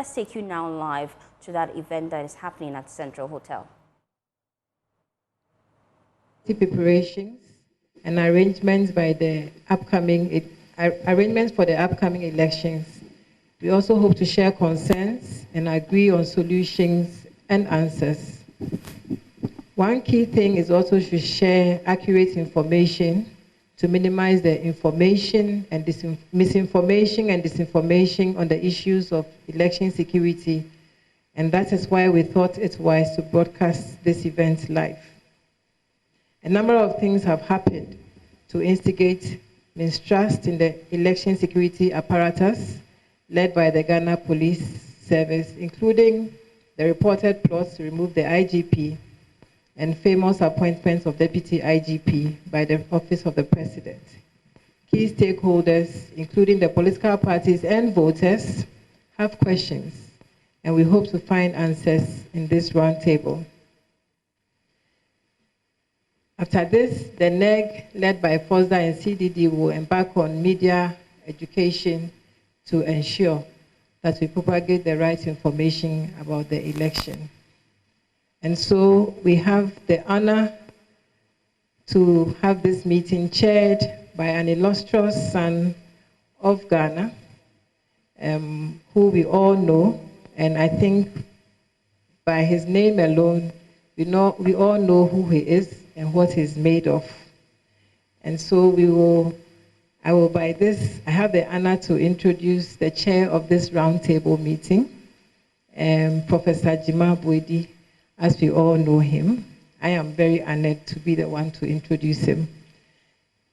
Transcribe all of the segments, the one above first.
Let's take you now live to that event that is happening at Central Hotel. Preparations and arrangements for the upcoming elections. We also hope to share concerns and agree on solutions and answers. One key thing is also to share accurate information to minimize the information and misinformation and disinformation on the issues of election security. And that is why we thought it wise to broadcast this event live. A number of things have happened to instigate mistrust in the election security apparatus led by the Ghana Police Service, including the reported plots to remove the IGP and famous appointments of Deputy IGP by the Office of the President. Key stakeholders, including the political parties and voters, have questions, and we hope to find answers in this roundtable. After this, the NEG, led by FOSDA and CDD, will embark on media education to ensure that we propagate the right information about the election. And so we have the honor to have this meeting chaired by an illustrious son of Ghana, who we all know, and I think by his name alone, we all know who he is and what he's made of. And so I have the honor to introduce the chair of this roundtable meeting, Professor Jima Boedi, as we all know him. I am very honored to be the one to introduce him.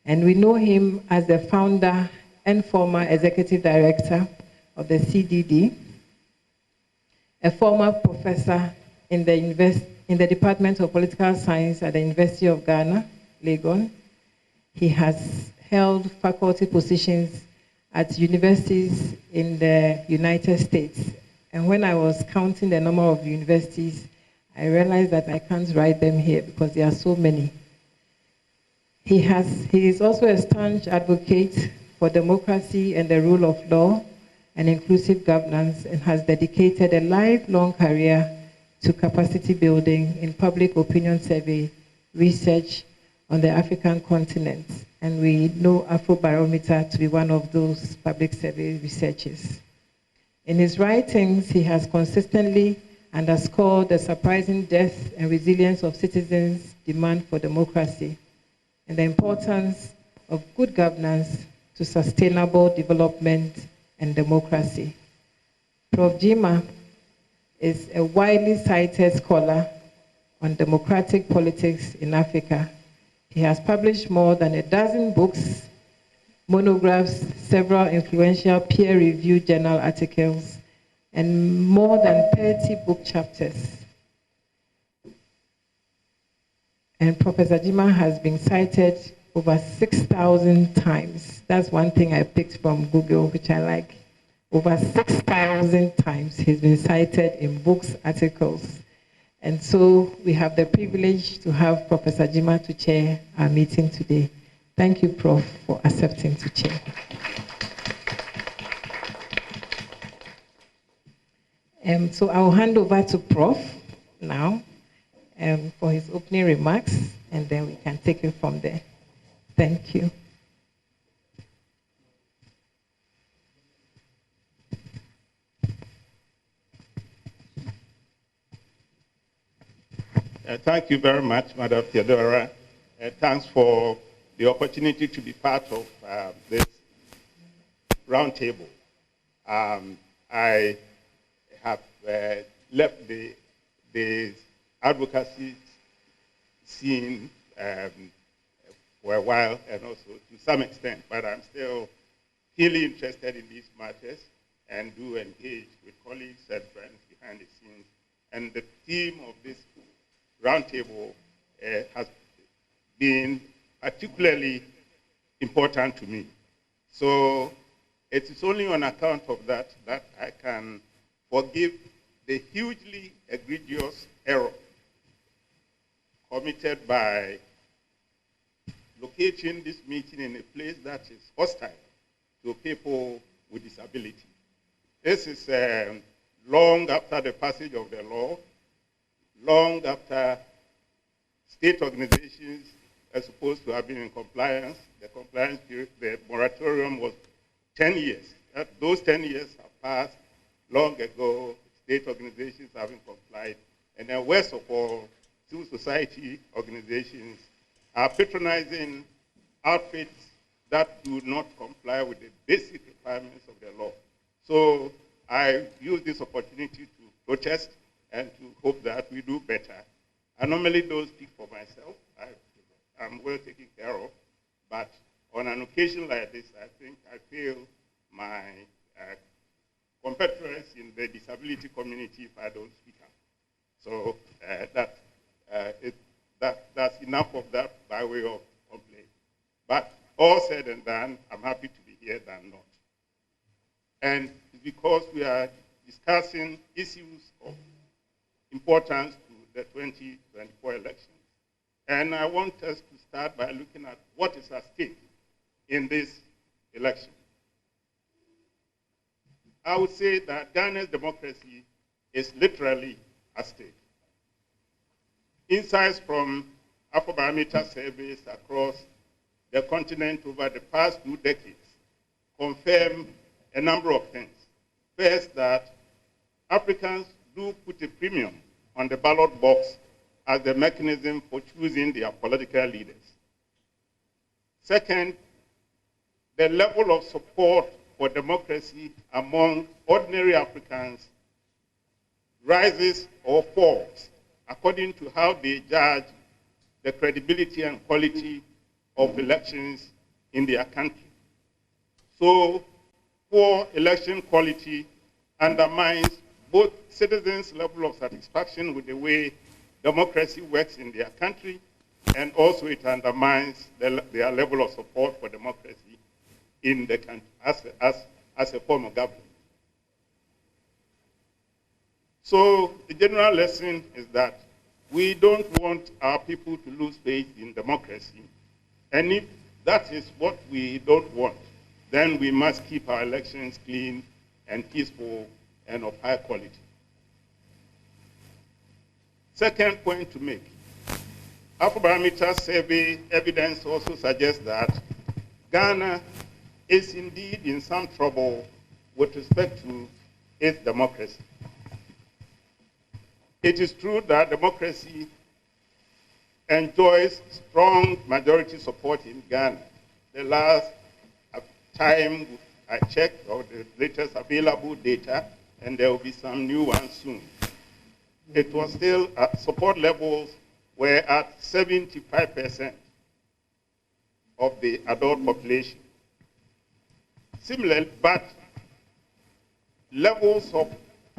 And we know him as the founder and former executive director of the CDD, a former professor in the Department of Political Science at the University of Ghana, Legon. He has held faculty positions at universities in the United States. And when I was counting the number of universities, I realized that I can't write them here because there are so many. He is also a staunch advocate for democracy and the rule of law and inclusive governance, and has dedicated a lifelong career to capacity building in public opinion survey research on the African continent. And we know Afrobarometer to be one of those public survey researchers. In his writings, he has consistently underscored the surprising depth and resilience of citizens' demand for democracy and the importance of good governance to sustainable development and democracy. Prof. Jima is a widely cited scholar on democratic politics in Africa. He has published more than a dozen books, monographs, several influential peer-reviewed journal articles, and more than 30 book chapters. And Professor Jima has been cited over 6,000 times. That's one thing I picked from Google, which I like. Over 6,000 times he's been cited in books, articles. And so we have the privilege to have Professor Jima to chair our meeting today. Thank you, Prof, for accepting to chair. So I'll hand over to Prof now for his opening remarks, and then we can take it from there. Thank you. Thank you very much, Madam Theodora. Thanks for the opportunity to be part of this roundtable. I have left the advocacy scene for a while, and also to some extent, but I'm still keenly interested in these matters and do engage with colleagues and friends behind the scenes. And the theme of this roundtable has been particularly important to me. So it is only on account of that that I can forgive the hugely egregious error committed by locating this meeting in a place that is hostile to people with disability. This is long after the passage of the law, long after state organizations are supposed to have been in compliance. The compliance period, the moratorium was 10 years. Those 10 years have passed long ago. State organizations haven't complied. And then worst of all, civil society organizations are patronizing outfits that do not comply with the basic requirements of the law. So I use this opportunity to protest and to hope that we do better. I normally don't speak for myself. I'm well taken care of. But on an occasion like this, I think I feel my competitors in the disability community if I don't speak up. So that's enough of that by way of complaint. But all said and done, I'm happy to be here than not. And it's because we are discussing issues of importance to the 2024 elections. And I want us to start by looking at what is at stake in this election. I would say that Ghana's democracy is literally at stake. Insights from Afrobarometer surveys across the continent over the past 2 decades confirm a number of things. First, that Africans do put a premium on the ballot box as the mechanism for choosing their political leaders. Second, the level of support for democracy among ordinary Africans rises or falls according to how they judge the credibility and quality of elections in their country. So, poor election quality undermines both citizens' level of satisfaction with the way democracy works in their country, and also it undermines their level of support for democracy in the country as a form of government. So the general lesson is that we don't want our people to lose faith in democracy. And if that is what we don't want, then we must keep our elections clean and peaceful and of high quality. Second point to make, Afrobarometer survey evidence also suggests that Ghana is indeed in some trouble with respect to its democracy. It is true that democracy enjoys strong majority support in Ghana. The last time I checked, or the latest available data, and there will be some new ones soon, it was still support levels were at 75% of the adult population. Similarly, but levels of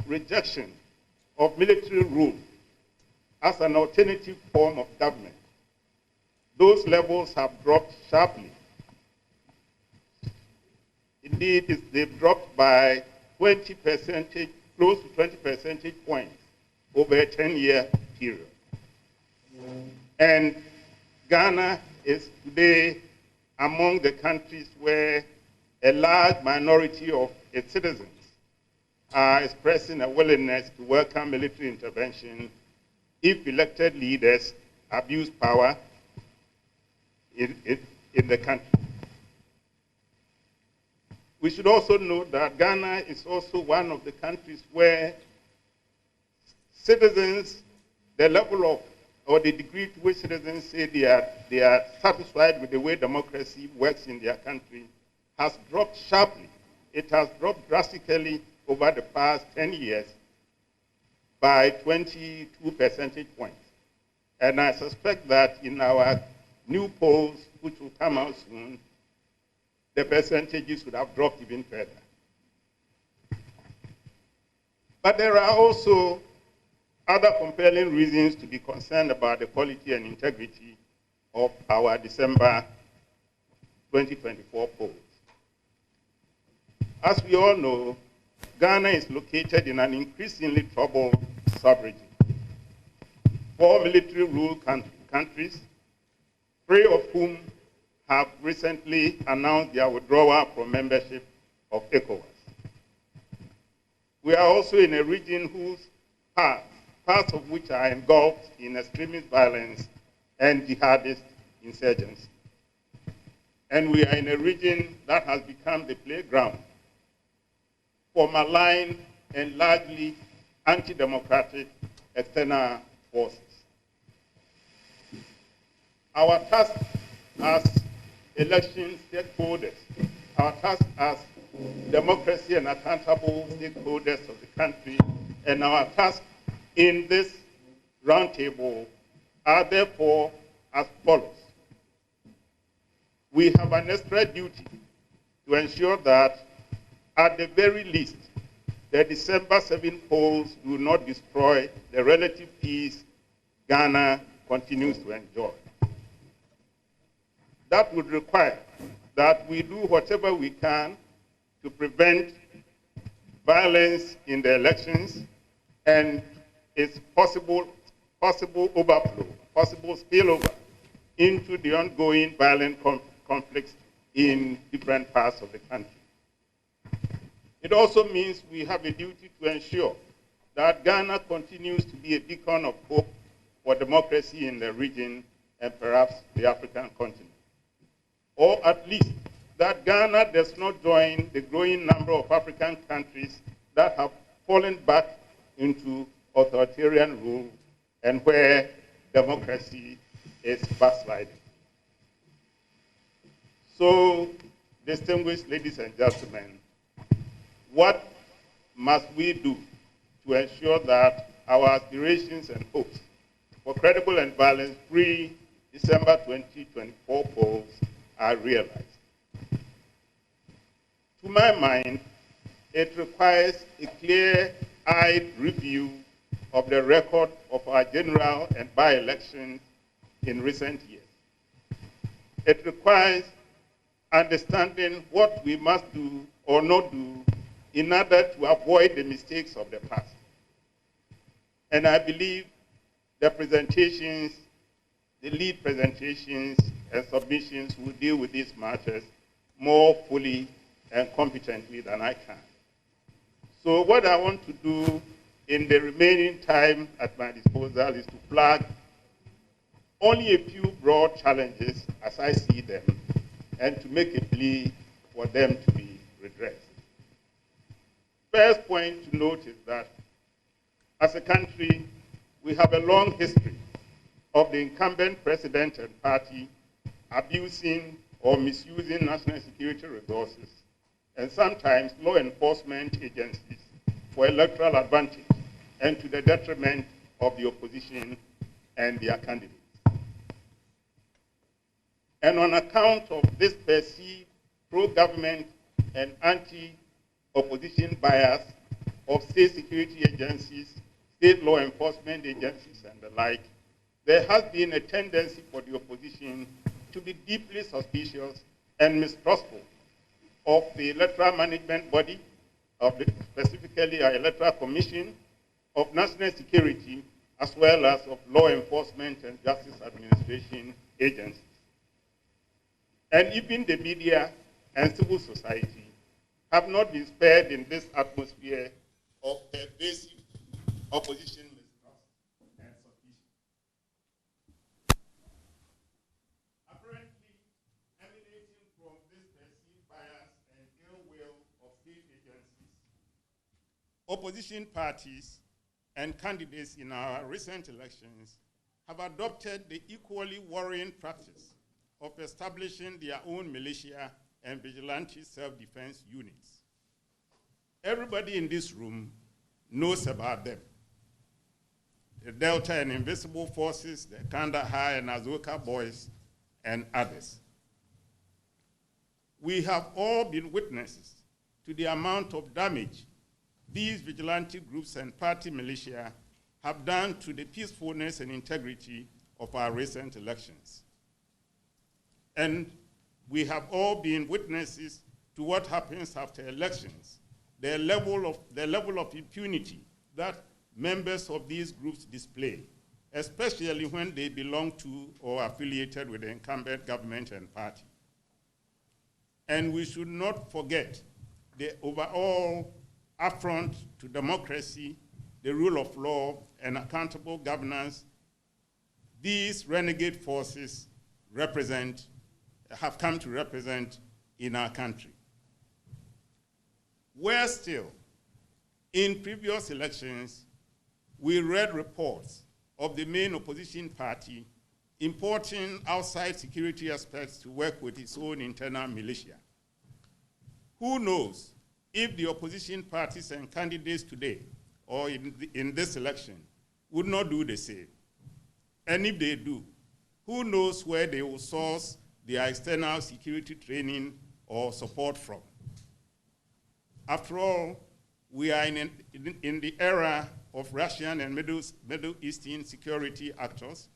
rejection of military rule as an alternative form of government, those levels have dropped sharply. Indeed, they've dropped by 20 percentage, close to 20 percentage points over a 10-year period. And Ghana is today among the countries where a large minority of its citizens are expressing a willingness to welcome military intervention if elected leaders abuse power in the country. We should also note that Ghana is also one of the countries where citizens, the level of, or the degree to which citizens say they are satisfied with the way democracy works in their country has dropped sharply. It has dropped drastically over the past 10 years by 22 percentage points. And I suspect that in our new polls, which will come out soon, the percentages would have dropped even further. But there are also other compelling reasons to be concerned about the quality and integrity of our December 2024 polls. As we all know, Ghana is located in an increasingly troubled sub-region. 4 military-ruled countries, 3 of whom have recently announced their withdrawal from membership of ECOWAS. We are also in a region whose parts of which are engulfed in extremist violence and jihadist insurgency. And we are in a region that has become the playground for malign and largely anti-democratic external forces. Our task as election stakeholders, our task as democracy and accountable stakeholders of the country, and our task in this roundtable are therefore as follows. We have an extra duty to ensure that, at the very least, the December 7 polls do not destroy the relative peace Ghana continues to enjoy. That would require that we do whatever we can to prevent violence in the elections and its possible overflow, possible spillover into the ongoing violent conflicts in different parts of the country. It also means we have a duty to ensure that Ghana continues to be a beacon of hope for democracy in the region and perhaps the African continent. Or at least that Ghana does not join the growing number of African countries that have fallen back into authoritarian rule and where democracy is backsliding. So, distinguished ladies and gentlemen, what must we do to ensure that our aspirations and hopes for credible and violence-free December 2024 polls are realized? To my mind, it requires a clear-eyed review of the record of our general and by-elections in recent years. It requires understanding what we must do or not do in order to avoid the mistakes of the past. And I believe the presentations, the lead presentations and submissions will deal with these matters more fully and competently than I can. So what I want to do in the remaining time at my disposal is to flag only a few broad challenges as I see them and to make a plea for them to be redressed. First point to note is that as a country, we have a long history of the incumbent president and party abusing or misusing national security resources and sometimes law enforcement agencies for electoral advantage and to the detriment of the opposition and their candidates. And on account of this perceived pro-government and anti-opposition bias of state security agencies, state law enforcement agencies, and the like, there has been a tendency for the opposition to be deeply suspicious and mistrustful of the electoral management body, specifically our electoral commission, of national security, as well as of law enforcement and justice administration agencies. And even the media and civil society have not been spared in this atmosphere of pervasive opposition mistrust and suspicion. Apparently, emanating from this perceived bias and ill will of state agencies, opposition parties and candidates in our recent elections have adopted the equally worrying practice of establishing their own militia and vigilante self-defense units. Everybody in this room knows about them. The Delta and Invisible Forces, the Kandahar and Azoka Boys, and others. We have all been witnesses to the amount of damage these vigilante groups and party militia have done to the peacefulness and integrity of our recent elections. And we have all been witnesses to what happens after elections, the level of impunity that members of these groups display, especially when they belong to or affiliated with the incumbent government and party. And we should not forget the overall affront to democracy, the rule of law, and accountable governance these renegade forces have come to represent in our country. Worse still, in previous elections, we read reports of the main opposition party importing outside security experts to work with its own internal militia. Who knows if the opposition parties and candidates today, or in this election, would not do the same. And if they do, who knows where they will source their external security training or support from. After all, we are in the era of Russian and Middle Eastern security actors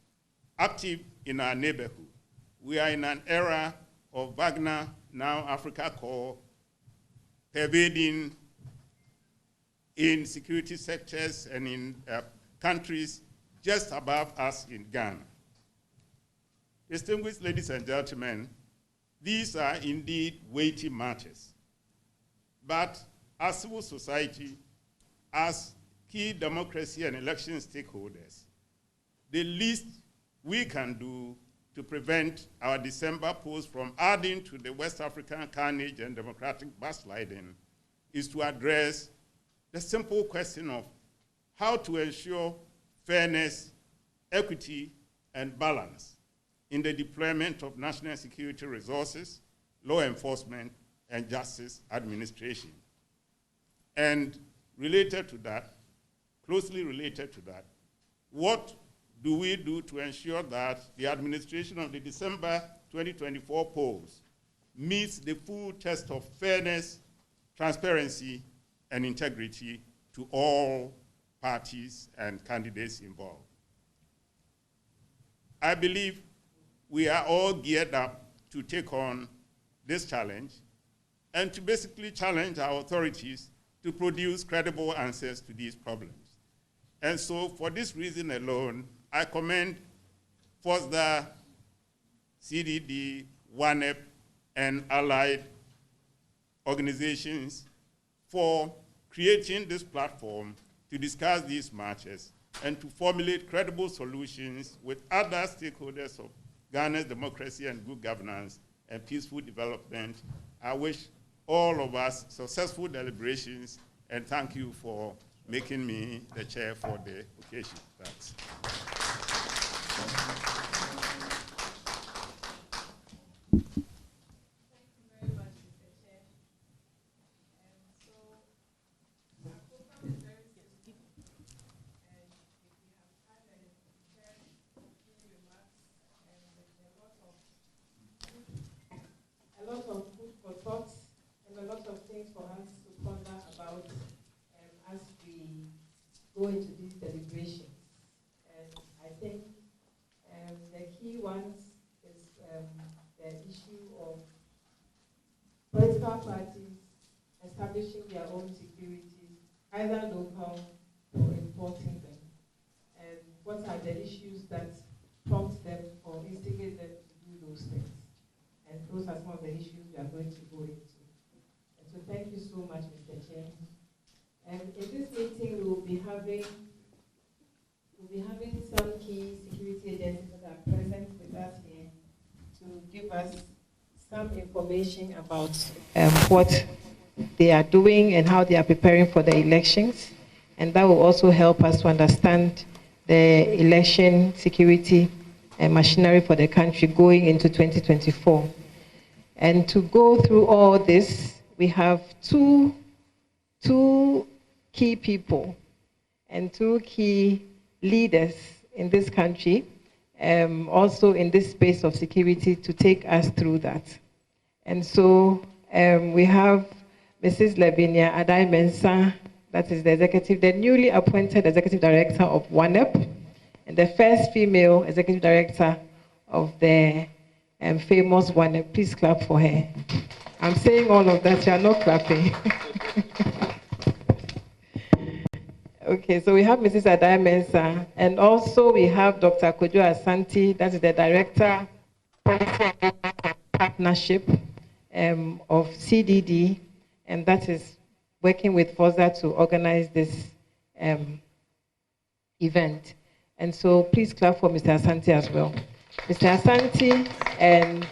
active in our neighborhood. We are in an era of Wagner, now Africa Corps, pervading in security sectors and in countries just above us in Ghana. Distinguished ladies and gentlemen, these are indeed weighty matters. But as civil society, as key democracy and election stakeholders, the least we can do to prevent our December polls from adding to the West African carnage and democratic backsliding is to address the simple question of how to ensure fairness, equity, and balance in the deployment of national security resources, law enforcement, and justice administration. And related to that, closely related to that, what do we do to ensure that the administration of the December 2024 polls meets the full test of fairness, transparency, and integrity to all parties and candidates involved? I believe we are all geared up to take on this challenge and to basically challenge our authorities to produce credible answers to these problems. And so for this reason alone, I commend FOSDA, CDD, WANEP, and allied organizations for creating this platform to discuss these matters and to formulate credible solutions with other stakeholders of Ghana's democracy and good governance and peaceful development. I wish all of us successful deliberations, and thank you for making me the chair for the occasion. Thanks. Go into these deliberations. And I think the key ones is the issue of political parties establishing their own security, either local or importing them. And what are the issues that prompt them or instigate them to do those things? And those are some of the issues we are going to go into. And so thank you so much, Mr. Chair. And in this meeting, we will be having some key security agencies that are present with us here to give us some information about what they are doing and how they are preparing for the elections. And that will also help us to understand the election security and machinery for the country going into 2024. And to go through all this, we have two key people and two key leaders in this country, also in this space of security, to take us through that. And so we have Mrs. Lavinia Adai-Mensah, that is the newly appointed executive director of WANEP, and the first female executive director of the famous WANEP. Please clap for her. I'm saying all of that, you are not clapping. Okay, so we have Mrs. Adai-Mensah, and also we have Dr. Kojo Asante, that is the Director of Partnership of CDD, and that is working with FOSDA to organize this event. And so please clap for Mr. Asante as well. Mr. Asante and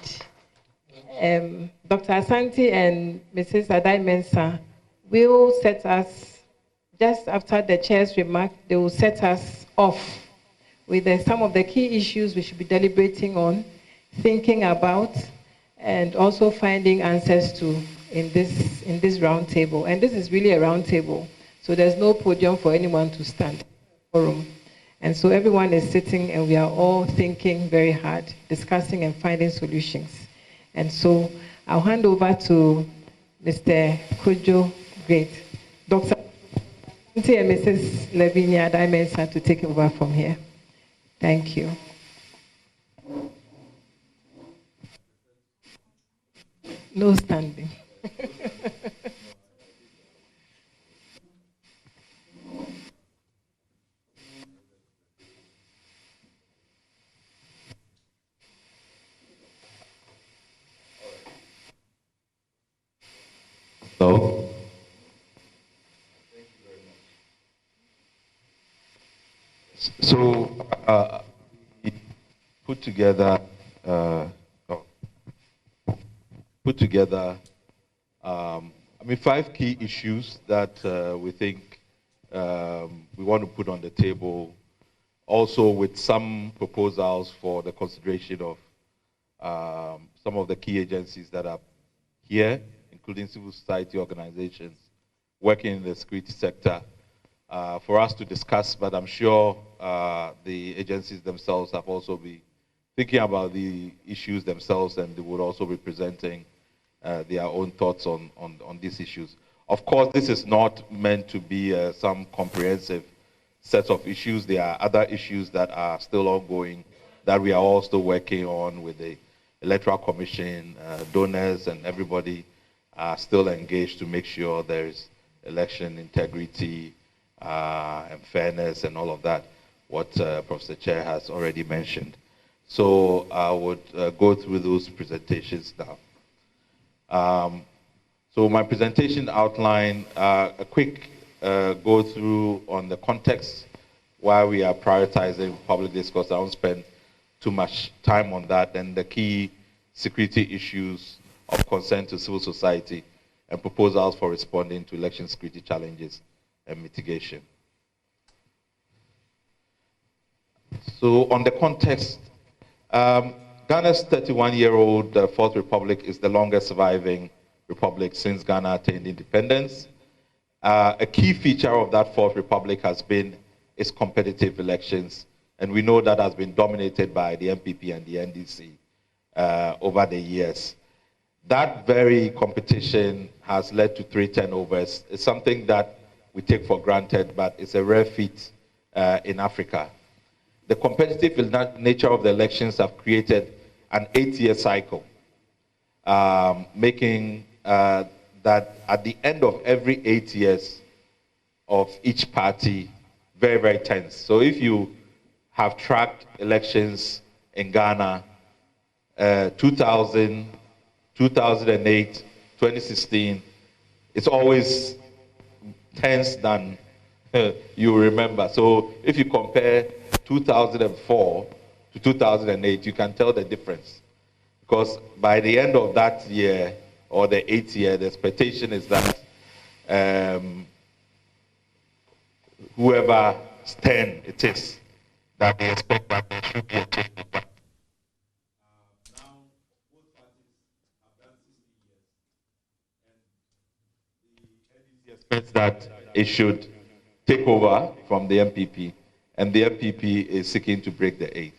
Dr. Asante and Mrs. Adai Mensah will set us, just after the chair's remark, they will set us off with some of the key issues we should be deliberating on, thinking about, and also finding answers to in this roundtable. And this is really a roundtable, so there's no podium for anyone to stand. Forum. And so everyone is sitting and we are all thinking very hard, discussing and finding solutions. And so I'll hand over to Mr. Kojo Great, Dr. and Mrs. Lavinia Dimensa to take over from here. Thank you. No standing. Hello. So we put together five key issues that we think we want to put on the table, also with some proposals for the consideration of some of the key agencies that are here, including civil society organizations working in the security sector, for us to discuss, but I'm sure the agencies themselves have also been thinking about the issues themselves, and they would also be presenting their own thoughts on these issues. Of course, this is not meant to be some comprehensive set of issues. There are other issues that are still ongoing that we are all still working on with the Electoral Commission, donors, and everybody are still engaged to make sure there is election integrity and fairness and all of that, what Professor Chair has already mentioned. So I would go through those presentations now. So my presentation outline, a quick go through on the context, why we are prioritizing public discourse. I won't spend too much time on that, and the key security issues of concern to civil society and proposals for responding to election security challenges and mitigation. So on the context, Ghana's 31-year-old Fourth Republic is the longest surviving republic since Ghana attained independence. A key feature of that Fourth Republic has been its competitive elections, and we know that has been dominated by the MPP and the NDC over the years. That very competition has led to 3 turnovers. It's something that we take for granted, but it's a rare feat in Africa. The competitive nature of the elections have created an 8-year cycle, making that at the end of every 8 years of each party, very, very tense. So if you have tracked elections in Ghana, 2000, 2008, 2016, it's always tense than you remember. So if you compare 2004 to 2008, you can tell the difference. Because by the end of that year, or the 8th year, the expectation is that whoever's turn it is, that they expect that there should be a change. Now, both parties have done 60 years, and the NDC expects that it should take over from the MPP, and the MPP is seeking to break the 8th.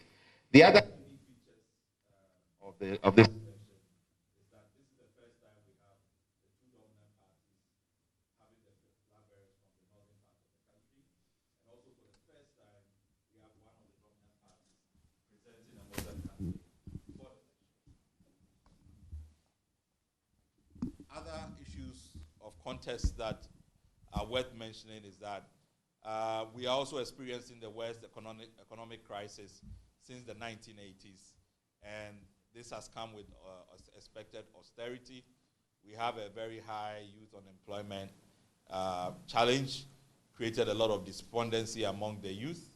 The other features of this election is that this is the first time we have the 2 dominant parties having the flag bearers from the northern part of the country, and also for the first time we have one of the dominant parties presenting a northern candidate for the election. Other issues of contest that are worth mentioning is that we are also experiencing the worst economic crisis since the 1980s, and this has come with expected austerity. We have a very high youth unemployment, challenge, created a lot of despondency among the youth.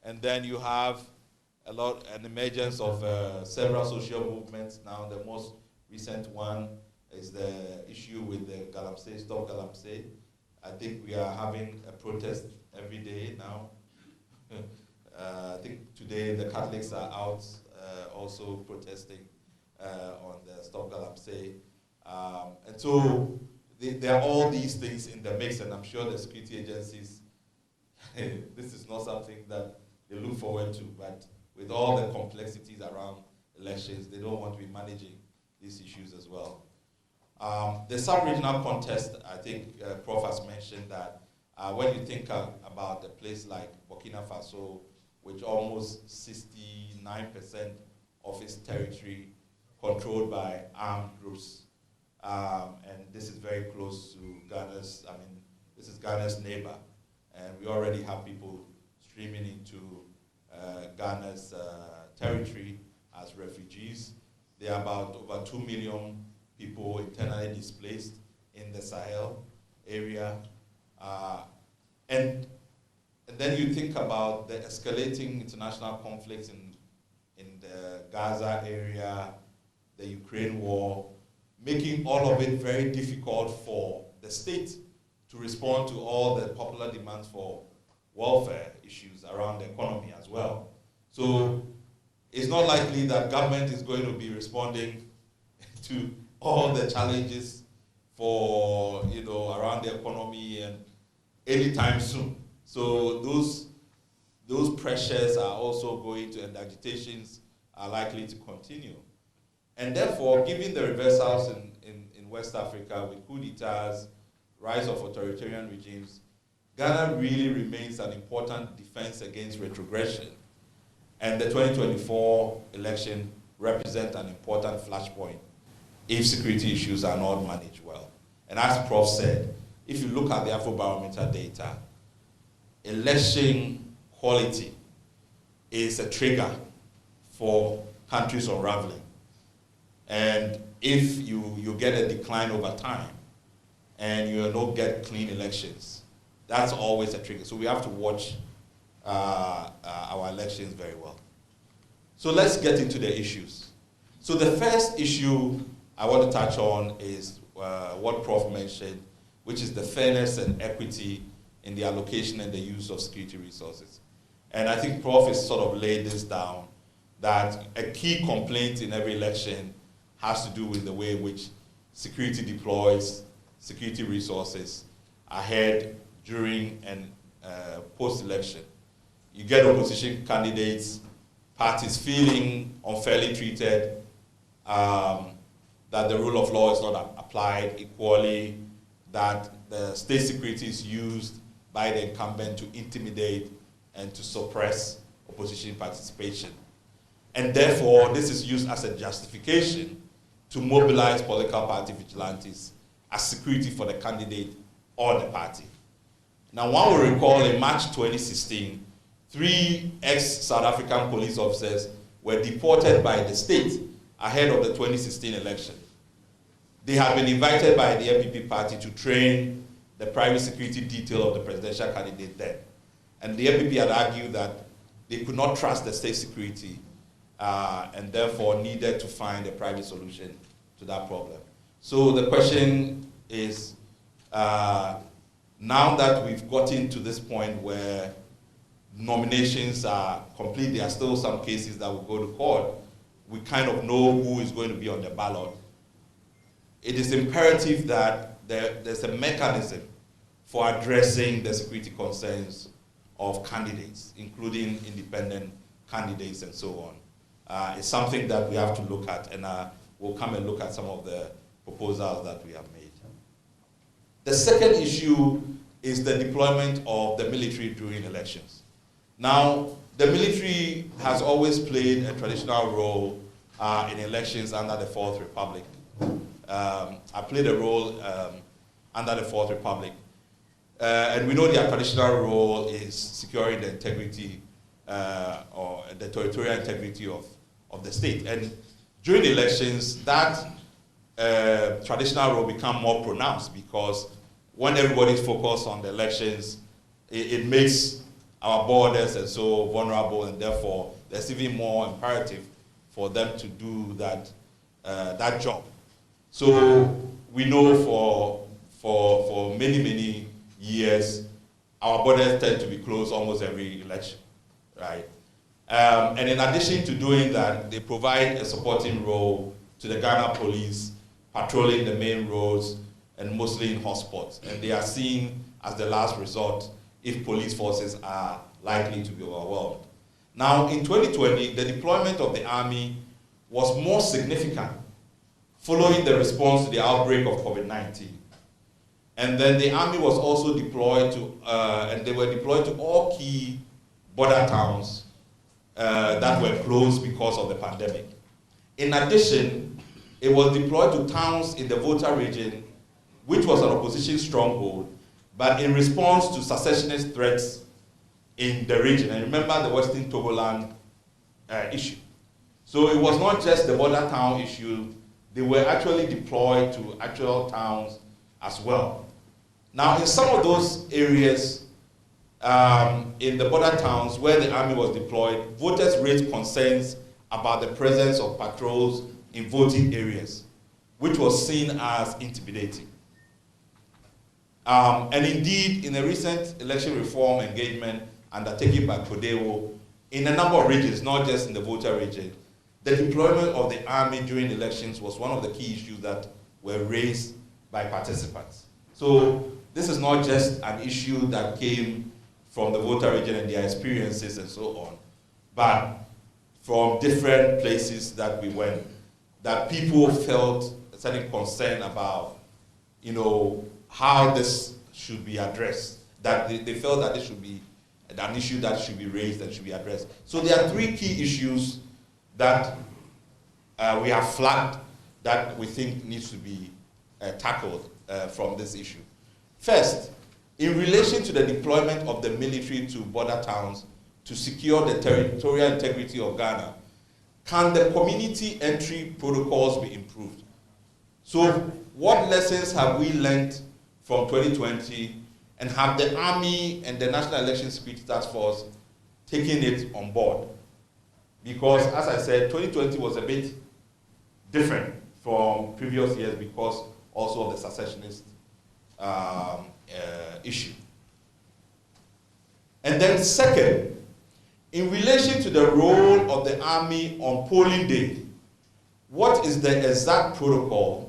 And then you have an emergence of several social movements. Now the most recent one is the issue with the Galamsey, Stop Galamsey. I think we are having a protest every day now. I think today the Catholics are out also protesting on the Stop Galamsey. And so there are all these things in the mix, and I'm sure the security agencies, this is not something that they look forward to, but with all the complexities around elections, they don't want to be managing these issues as well. The sub-regional contest, I think Prof has mentioned that when you think about a place like Burkina Faso, which almost 69% of its territory controlled by armed groups, and this is very close to Ghana's, this is Ghana's neighbor, and we already have people streaming into Ghana's territory as refugees. There are about over 2 million people internally displaced in the Sahel area. And then you think about the escalating international conflicts in the Gaza area, the Ukraine war, making all of it very difficult for the state to respond to all the popular demands for welfare issues around the economy as well. So it's not likely that government is going to be responding to all the challenges for, around the economy and anytime soon. So those pressures are also going to, and agitations are likely to continue. And therefore, given the reversals in West Africa with coup d'etats, rise of authoritarian regimes, Ghana really remains an important defense against retrogression. And the 2024 election represents an important flashpoint if security issues are not managed well. And as Prof said, if you look at the Afrobarometer data, election quality is a trigger for countries unraveling. And if you get a decline over time and you don't get clean elections, that's always a trigger. So we have to watch our elections very well. So let's get into the issues. So the first issue I want to touch on is what Prof mentioned, which is the fairness and equity in the allocation and the use of security resources. And I think Prof has sort of laid this down, that a key complaint in every election has to do with the way in which security deploys security resources ahead, during, and post-election. You get opposition candidates, parties feeling unfairly treated, that the rule of law is not applied equally, that the state security is used by the incumbent to intimidate and to suppress opposition participation. And therefore, this is used as a justification to mobilize political party vigilantes as security for the candidate or the party. Now, one will recall in March 2016, 3 ex-South African police officers were deported by the state ahead of the 2016 election. They had been invited by the MPP party to train the private security detail of the presidential candidate then. And the MPP had argued that they could not trust the state security and therefore needed to find a private solution to that problem. So the question is, now that we've gotten to this point where nominations are complete, there are still some cases that will go to court, we kind of know who is going to be on the ballot. It is imperative that there's a mechanism for addressing the security concerns of candidates, including independent candidates and so on. It's something that we have to look at, and we'll come and look at some of the proposals that we have made. The second issue is the deployment of the military during elections. Now, the military has always played a traditional role in elections under the Fourth Republic. I played a role under the Fourth Republic. And we know their traditional role is securing the integrity or the territorial integrity of the state. And during elections, that traditional role become more pronounced because when everybody's focused on the elections, it makes our borders and so vulnerable, and therefore there's even more imperative for them to do that job. So we know for many years, our borders tend to be closed almost every election, right? And in addition to doing that, they provide a supporting role to the Ghana police, patrolling the main roads and mostly in hotspots. And they are seen as the last resort if police forces are likely to be overwhelmed. Now, in 2020, the deployment of the army was more significant following the response to the outbreak of COVID-19. And then the army was also deployed to, and they were deployed to all key border towns that were closed because of the pandemic. In addition, it was deployed to towns in the Volta region, which was an opposition stronghold, but in response to secessionist threats in the region. And remember the Western Togoland issue. So it was not just the border town issue, they were actually deployed to actual towns as well. Now, in some of those areas, in the border towns where the army was deployed, voters raised concerns about the presence of patrols in voting areas, which was seen as intimidating. And indeed, in a recent election reform engagement undertaken by Codewo, in a number of regions, not just in the Volta region, the deployment of the army during elections was one of the key issues that were raised by participants. So this is not just an issue that came from the Volta region and their experiences and so on, but from different places that we went, that people felt a certain concern about, how this should be addressed, that they felt that this should be an issue that should be raised and should be addressed. So there are three key issues that we have flagged that we think needs to be tackled from this issue. First, in relation to the deployment of the military to border towns to secure the territorial integrity of Ghana, can the community entry protocols be improved? So what lessons have we learned from 2020, and have the Army and the National Election Security Task Force taken it on board? Because, as I said, 2020 was a bit different from previous years because also of the secessionist issue. And then second, in relation to the role of the Army on polling day, what is the exact protocol,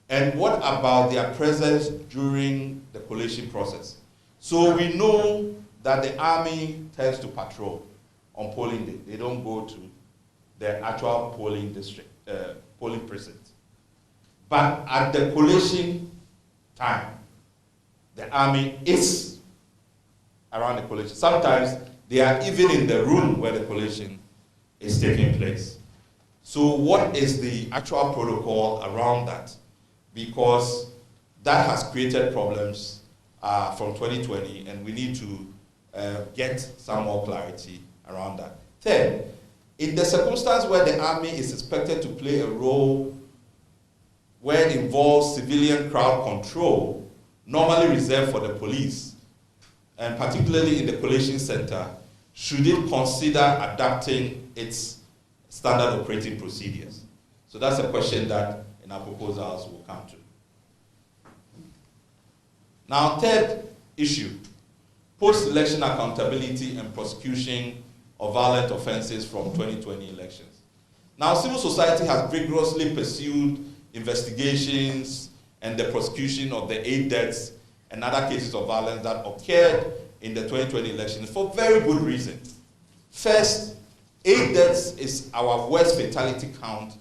and what about their presence during the collation process? So we know that the Army tends to patrol on polling day. They don't go to the actual polling district, polling precinct. But at the collation time, the Army is around the collation. Sometimes they are even in the room where the collation is taking place. So what is the actual protocol around that? Because that has created problems from 2020, and we need to get some more clarity around that. Third, in the circumstance where the Army is expected to play a role where it involves civilian crowd control, normally reserved for the police, and particularly in the collation center, should it consider adapting its standard operating procedures? So that's a question that in our proposals will come to. Now, third issue, post-election accountability and prosecution of violent offenses from 2020 elections. Now, civil society has vigorously pursued investigations and the prosecution of the 8 deaths and other cases of violence that occurred in the 2020 elections for very good reason. First, 8 deaths is our worst fatality count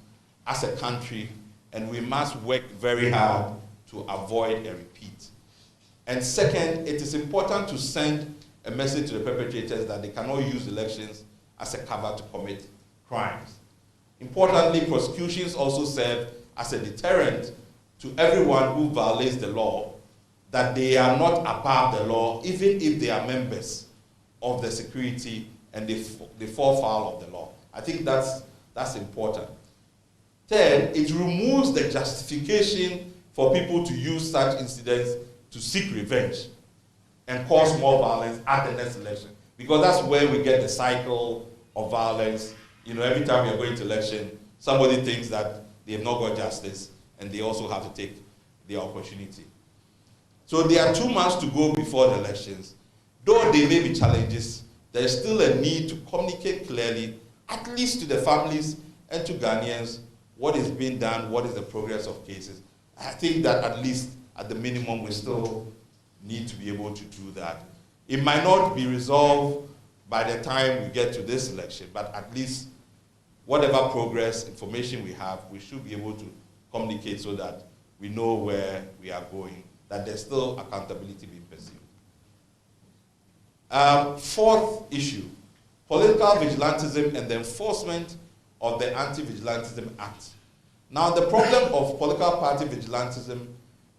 as a country, and we must work very hard to avoid a repeat. And second, it is important to send a message to the perpetrators that they cannot use elections as a cover to commit crimes. Importantly, prosecutions also serve as a deterrent to everyone who violates the law, that they are not above the law, even if they are members of the security and they fall foul of the law. I think that's important. Third, it removes the justification for people to use such incidents to seek revenge and cause more violence at the next election. Because that's where we get the cycle of violence. You know, every time we are going to election, somebody thinks that they have not got justice, and they also have to take the opportunity. So there are 2 months to go before the elections. Though there may be challenges, there is still a need to communicate clearly, at least to the families and to Ghanaians, what is being done, what is the progress of cases. I think that at least at the minimum, we still need to be able to do that. It might not be resolved by the time we get to this election, but at least whatever progress, information we have, we should be able to communicate so that we know where we are going, that there's still accountability being pursued. 4th issue, political vigilantism and the enforcement of the Anti-Vigilantism Act. Now, the problem of political party vigilantism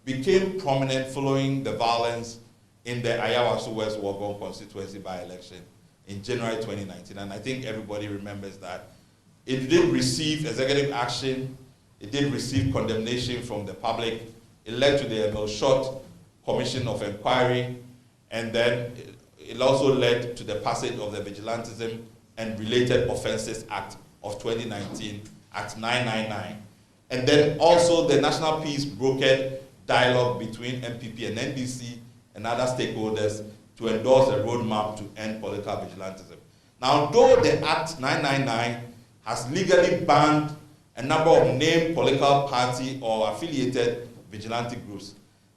became prominent following the violence in the Ayawaso West Wuogon constituency by-election in January 2019, and I think everybody remembers that. It did receive executive action, it did receive condemnation from the public, it led to the short commission of inquiry, and then it also led to the passage of the Vigilantism and Related Offences Act of 2019, Act 999. And then also the National Peace brokered dialogue between MPP and NBC and other stakeholders to endorse a roadmap to end political vigilantism. Now, though the Act 999 has legally banned a number of named political party or affiliated vigilante groups,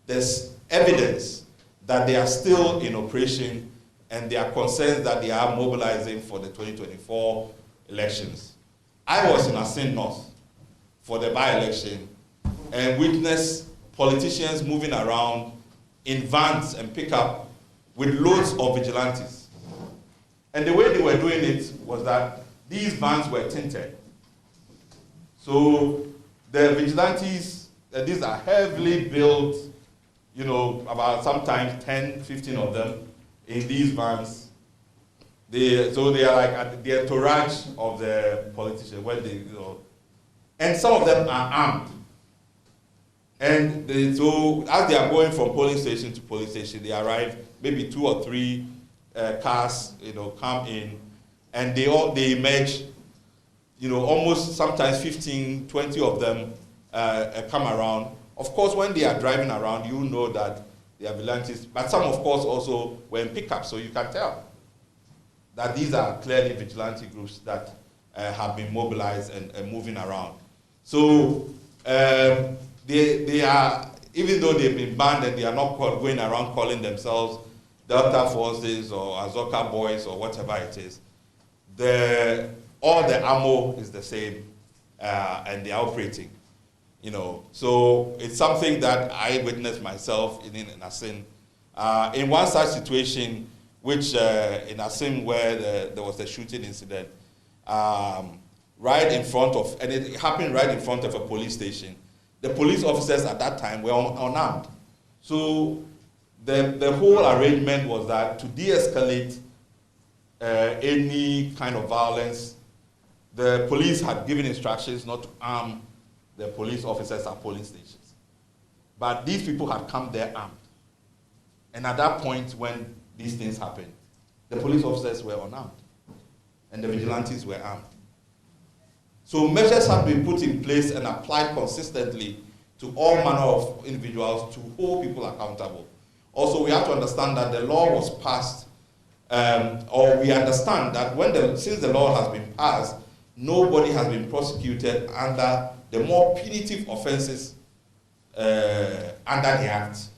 there's evidence that they are still in operation, and there are concerns that they are mobilizing for the 2024 elections. I was in Asin North for the by-election and witnessed politicians moving around in vans and pickup with loads of vigilantes. And the way they were doing it was that these vans were tinted. So the vigilantes, these are heavily built, you know, about sometimes 10, 15 of them in these vans. So they are like the entourage of the politician, when they, you know, and some of them are armed. And so as they are going from polling station to polling station, they arrive, maybe 2 or 3 cars, you know, come in, and they emerge, you know, almost sometimes 15, 20 of them come around. Of course, when they are driving around, you know that they are vigilantes, but some, of course, also were in pickup, so you can tell that these are clearly vigilante groups that have been mobilized and moving around. So they are, even though they've been banned and they are not going around calling themselves Delta Forces or Azoka Boys or whatever it is, all the ammo is the same, and they are operating. You know, so it's something that I witnessed myself in Asin. In one such situation, which in Asin where there was a shooting incident, right in front of, and it happened right in front of a police station. The police officers at that time were unarmed. So the whole arrangement was that to de-escalate any kind of violence, the police had given instructions not to arm the police officers at polling stations. But these people had come there armed. And at that point when these things happened, the police officers were unarmed and the vigilantes were armed. So measures have been put in place and applied consistently to all manner of individuals to hold people accountable. Also, we have to understand that the law was passed, or we understand that since the law has been passed, nobody has been prosecuted under the more punitive offenses under the Act.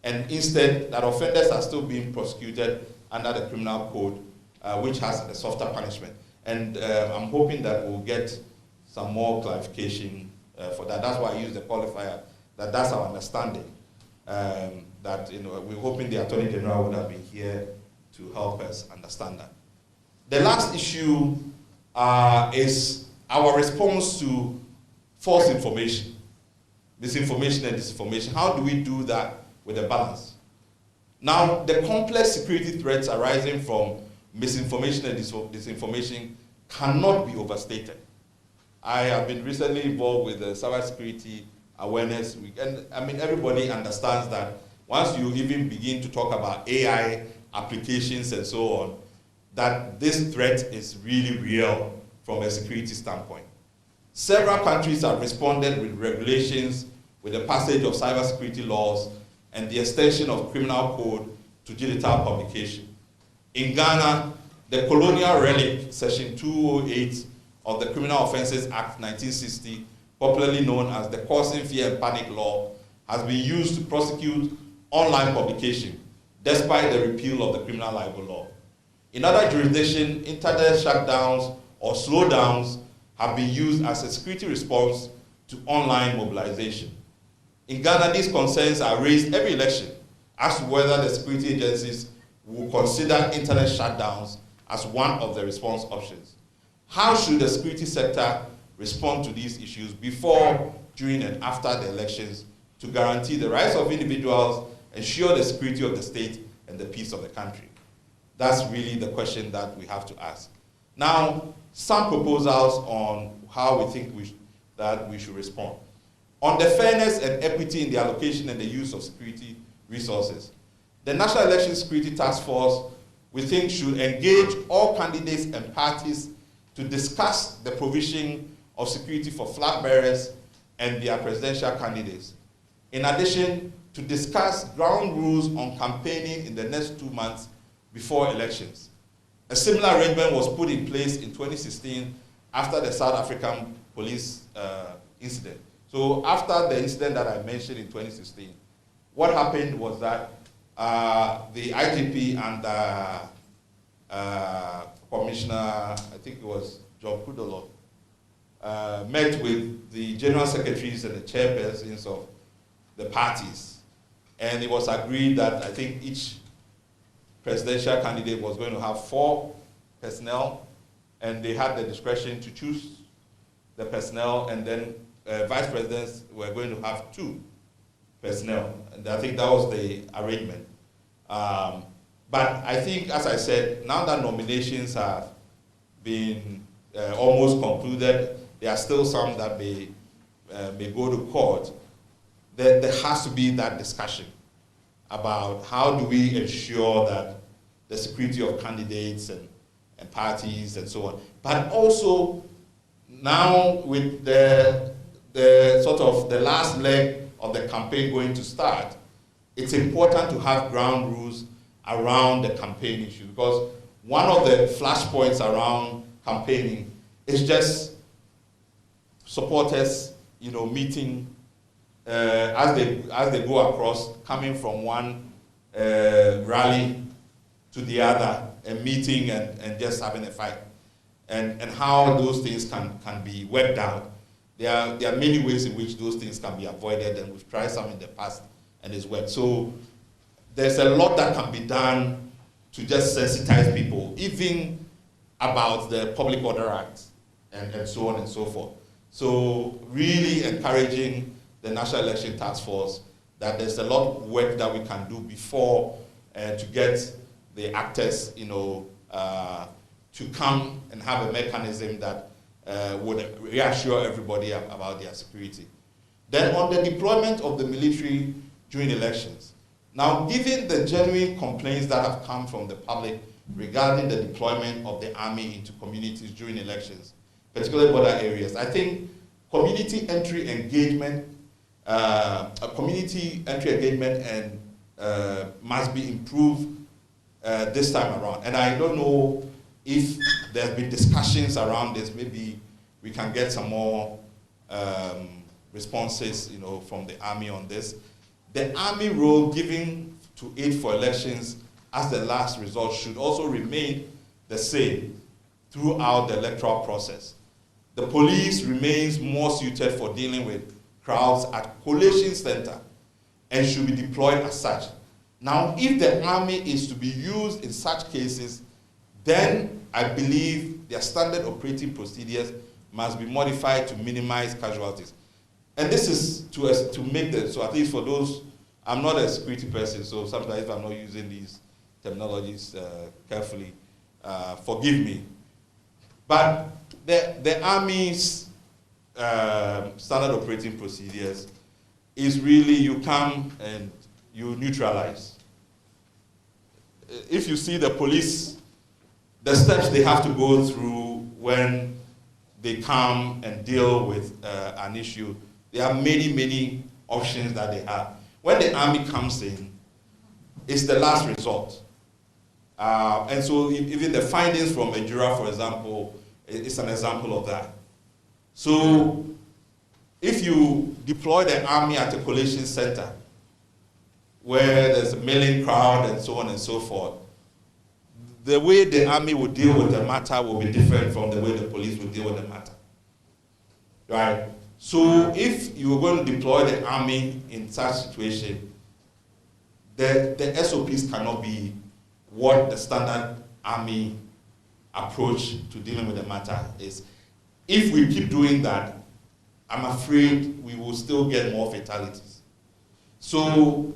And instead, that offenders are still being prosecuted under the criminal code, which has a softer punishment. And I'm hoping that we'll get some more clarification for that. That's why I use the qualifier, that's our understanding. That, you know, we're hoping the Attorney General would have been here to help us understand that. The last issue is our response to false information, misinformation and disinformation. How do we do that with a balance? Now, the complex security threats arising from misinformation and disinformation cannot be overstated. I have been recently involved with the cybersecurity awareness week, and I mean, everybody understands that once you even begin to talk about AI applications and so on, that this threat is really real from a security standpoint. Several countries have responded with regulations, with the passage of cybersecurity laws, and the extension of criminal code to digital publication. In Ghana, the colonial relic, Section 208 of the Criminal Offences Act 1960, popularly known as the Causing Fear and Panic Law, has been used to prosecute online publication, despite the repeal of the criminal libel law. In other jurisdictions, internet shutdowns or slowdowns have been used as a security response to online mobilization. In Ghana, these concerns are raised every election as to whether the security agencies will consider internet shutdowns as one of the response options. How should the security sector respond to these issues before, during, and after the elections to guarantee the rights of individuals, ensure the security of the state, and the peace of the country? That's really the question that we have to ask. Now, some proposals on how we think that we should respond. On the fairness and equity in the allocation and the use of security resources, the National Election Security Task Force, we think, should engage all candidates and parties to discuss the provision of security for flag bearers and their presidential candidates. In addition, to discuss ground rules on campaigning in the next 2 months before elections. A similar arrangement was put in place in 2016 after the South African police incident. So after the incident that I mentioned in 2016, what happened was that the IGP and Commissioner, I think it was John Kudolo, met with the general secretaries and the chairpersons of the parties. And it was agreed that I think each presidential candidate was going to have 4 personnel, and they had the discretion to choose the personnel, and then vice presidents were going to have 2 personnel. And I think that was the arrangement. But I think, as I said, now that nominations have been almost concluded, there are still some that may go to court. There has to be that discussion about how do we ensure that the security of candidates and parties and so on. But also, now with the sort of the last leg of the campaign going to start, it's important to have ground rules around the campaign issue, because one of the flashpoints around campaigning is just supporters, meeting as they go across, coming from one rally to the other, and meeting and just having a fight, and how those things can be worked out. There are many ways in which those things can be avoided, and we've tried some in the past, and it's worked. So there's a lot that can be done to just sensitize people, even about the Public Order Act, and so on and so forth. So really encouraging the National Election Task Force that there's a lot of work that we can do before to get the actors, to come and have a mechanism that would reassure everybody about their security. Then on the deployment of the military during elections. Now, given the genuine complaints that have come from the public regarding the deployment of the army into communities during elections, particularly border areas, I think community entry engagement must be improved this time around. And I don't know if there's been discussions around this. Maybe we can get some more responses, from the army on this. The army role given to aid for elections as the last resort should also remain the same throughout the electoral process. The police remains more suited for dealing with crowds at collation center and should be deployed as such. Now, if the army is to be used in such cases, then I believe their standard operating procedures must be modified to minimize casualties. And this is to make so at least for those, I'm not a security person, so sometimes if I'm not using these terminologies carefully, forgive me. But the Army's standard operating procedures is really, you come and you neutralize. If you see the police, the steps they have to go through when they come and deal with an issue, there are many, many options that they have. When the army comes in, it's the last resort. And so even the findings from Ejura, for example, is an example of that. So if you deploy the army at a collation center where there's a milling crowd and so on and so forth, the way the army will deal with the matter will be different from the way the police will deal with the matter. Right? So if you're going to deploy the army in such situation, the SOPs cannot be what the standard army approach to dealing with the matter is. If we keep doing that, I'm afraid we will still get more fatalities. So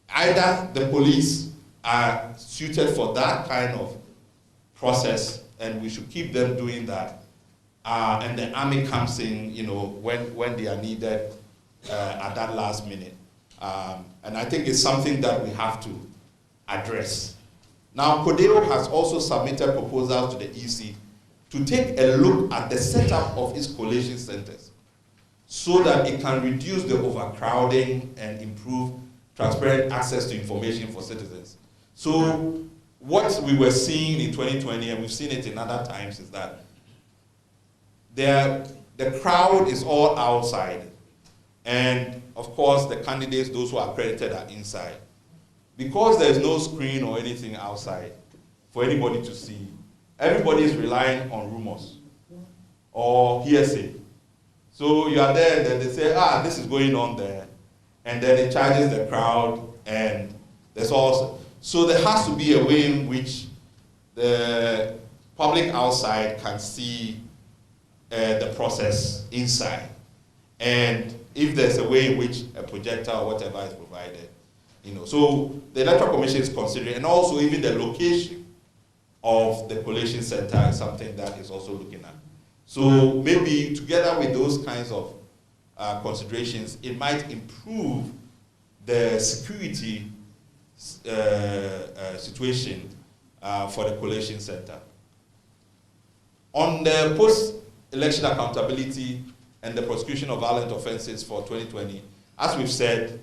either the police are suited for that kind of process, and we should keep them doing that, and the army comes in, when they are needed at that last minute. And I think it's something that we have to address. Now, CODEO has also submitted proposals to the EC to take a look at the setup of its collation centers so that it can reduce the overcrowding and improve transparent access to information for citizens. So what we were seeing in 2020, and we've seen it in other times, is that the crowd is all outside. And of course, the candidates, those who are accredited, are inside. Because there's no screen or anything outside for anybody to see, everybody is relying on rumors or hearsay. So you are there, and then they say, this is going on there. And then it charges the crowd, and there's also... So there has to be a way in which the public outside can see the process inside. And if there's a way in which a projector or whatever is provided, So the Electoral Commission is considering, and also even the location of the collation center is something that is also looking at. So maybe together with those kinds of considerations, it might improve the security situation for the collation center. On the post-election accountability and the prosecution of violent offenses for 2020, as we've said,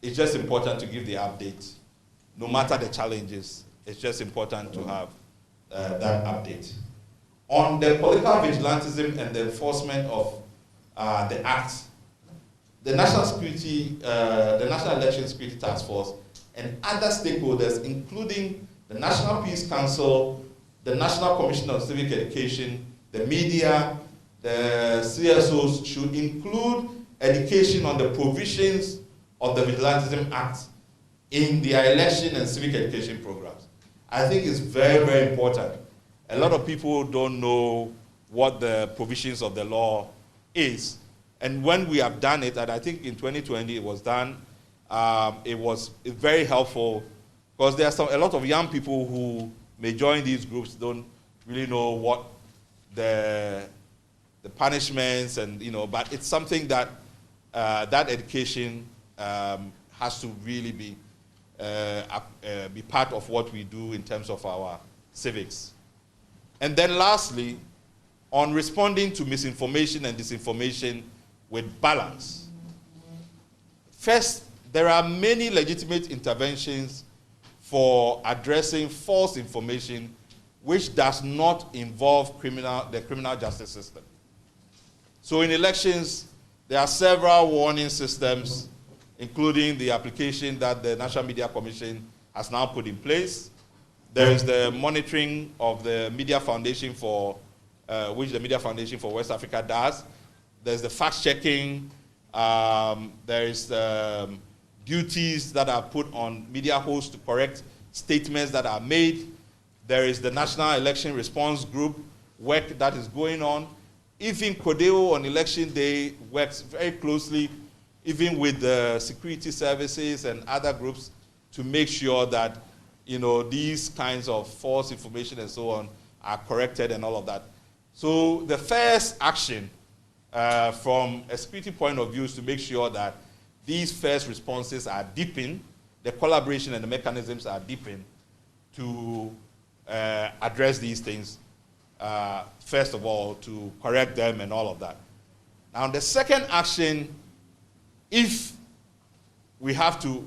it's just important to give the update. No matter the challenges, it's just important to have that update. On the political vigilantism and the enforcement of the Act, the National Election Security Task Force and other stakeholders, including the National Peace Council, the National Commission on Civic Education, the media, the CSOs, should include education on the provisions of the Vigilantism Act in their election and civic education programs. I think it's very, very important. A lot of people don't know what the provisions of the law is. And when we have done it, and I think in 2020 it was done, it was very helpful, because there are a lot of young people who may join these groups, don't really know what the punishments and, but it's something that that education has to really be part of what we do in terms of our civics. And then lastly, on responding to misinformation and disinformation with balance. First, there are many legitimate interventions for addressing false information which does not involve the criminal justice system. So in elections, there are several warning systems, including the application that the National Media Commission has now put in place. There is the monitoring of the Media Foundation which the Media Foundation for West Africa does. There's the fact-checking. There is duties that are put on media hosts to correct statements that are made. There is the National Election Response Group work that is going on. Even CODEO on election day works very closely, even with the security services and other groups, to make sure that these kinds of false information and so on are corrected and all of that. So the first action from a security point of view is to make sure that these first responses are deepened, the collaboration and the mechanisms are deepened to address these things, first of all, to correct them and all of that. Now, the second action, if we have to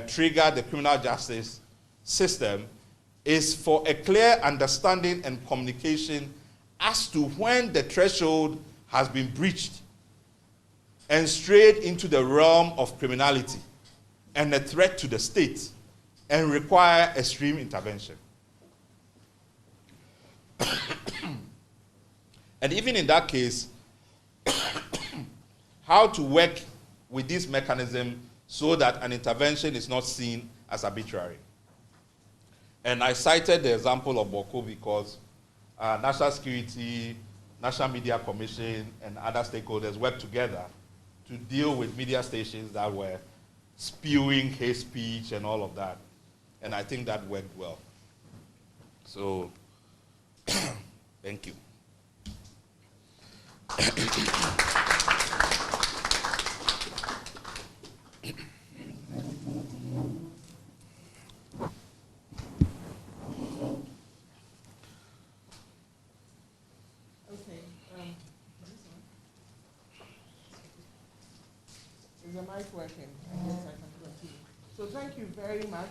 trigger the criminal justice system, is for a clear understanding and communication as to when the threshold has been breached and strayed into the realm of criminality and a threat to the state and require extreme intervention. And even in that case, how to work with this mechanism so that an intervention is not seen as arbitrary. And I cited the example of Boko because National Security, National Media Commission, and other stakeholders worked together to deal with media stations that were spewing hate speech and all of that. And I think that worked well. So, thank you. Is the mic working? I guess I can continue. So thank you very much.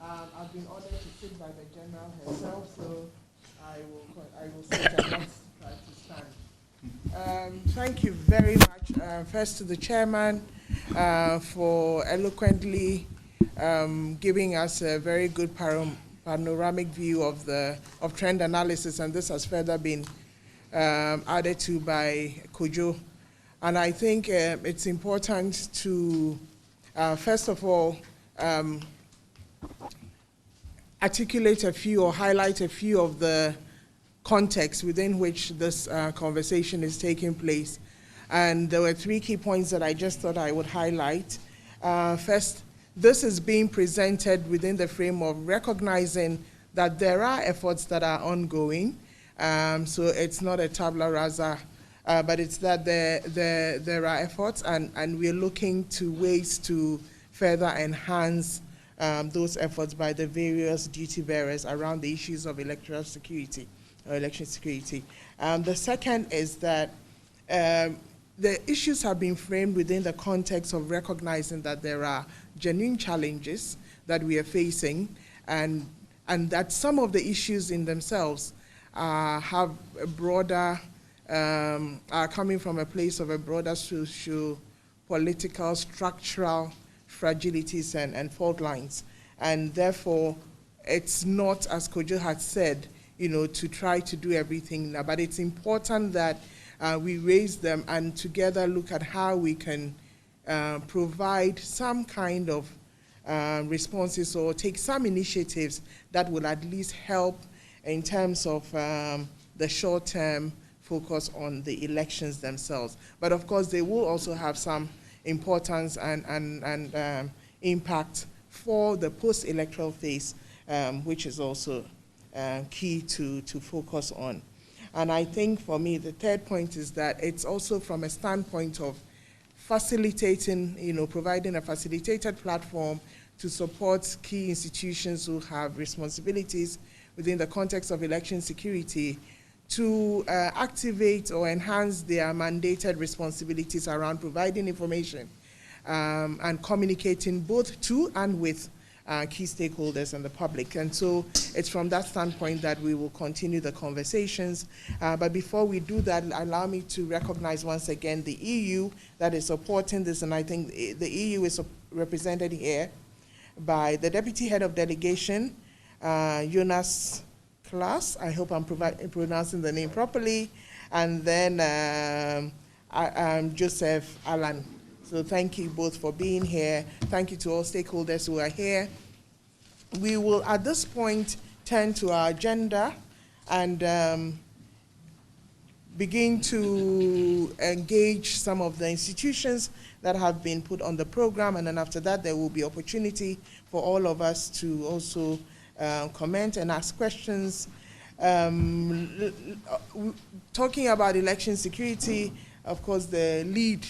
I've been ordered to sit by the general herself, so I will sit and not try to stand. Thank you very much. First to the chairman for eloquently giving us a very good panoramic view of trend analysis, and this has further been added to by Kojo. And I think it's important to, first of all, articulate a few or highlight a few of the contexts within which this conversation is taking place. And there were 3 key points that I just thought I would highlight. First, this is being presented within the frame of recognizing that there are efforts that are ongoing. So it's not a tabula rasa, but it's that there are efforts, and we're looking to ways to further enhance those efforts by the various duty bearers around the issues of electoral security or election security. The second is that the issues have been framed within the context of recognizing that there are genuine challenges that we are facing, and that some of the issues in themselves have a broader, are coming from a place of a broader social, political, structural fragilities and fault lines. And therefore, it's not, as Kojo had said, to try to do everything now, but it's important that we raise them and together look at how we can provide some kind of responses or take some initiatives that will at least help in terms of the short-term focus on the elections themselves. But of course, they will also have some importance and impact for the post-electoral phase, which is also key to focus on. And I think for me, the third point is that it's also from a standpoint of facilitating, providing a facilitated platform to support key institutions who have responsibilities within the context of election security to activate or enhance their mandated responsibilities around providing information and communicating both to and with key stakeholders and the public. And so it's from that standpoint that we will continue the conversations. But before we do that, allow me to recognize once again the EU that is supporting this, and I think the EU is represented here by the Deputy Head of Delegation, Jonas Klaas, I hope I'm pronouncing the name properly, and then Joseph Alan. So thank you both for being here. Thank you to all stakeholders who are here. We will, at this point, turn to our agenda and begin to engage some of the institutions that have been put on the program, and then after that, there will be opportunity for all of us to also comment and ask questions. Talking about election security, of course, the lead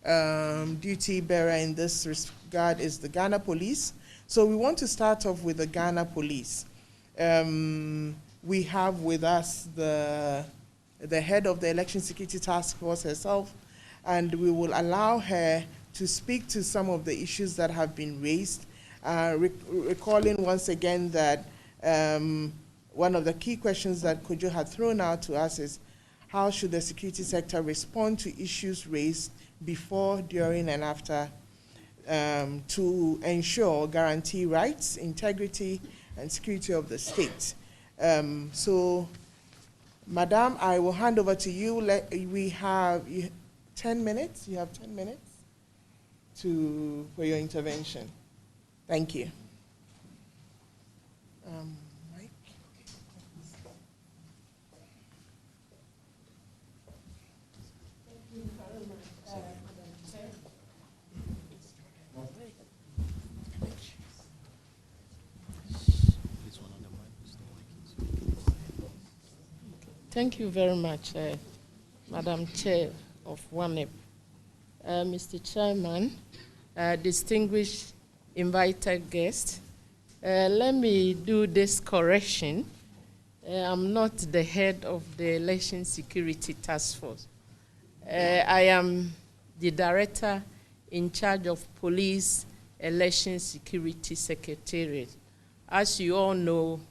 duty bearer in this regard is the Ghana Police. So we want to start off with the Ghana Police. We have with us the head of the Election Security Task Force herself, and we will allow her to speak to some of the issues that have been raised, recalling once again that one of the key questions that Kojo had thrown out to us is, how should the security sector respond to issues raised before, during, and after to ensure or guarantee rights, integrity, and security of the state. So, Madam, I will hand over to you. We have 10 minutes. You have 10 minutes for your intervention. Thank you. Mike? Thank you very much, Madam Chair of WANEP. Mr. Chairman, distinguished invited guests, let me do this correction. I'm not the head of the Election Security Task Force. I am the director in charge of Police Election Security Secretariat. As you all know,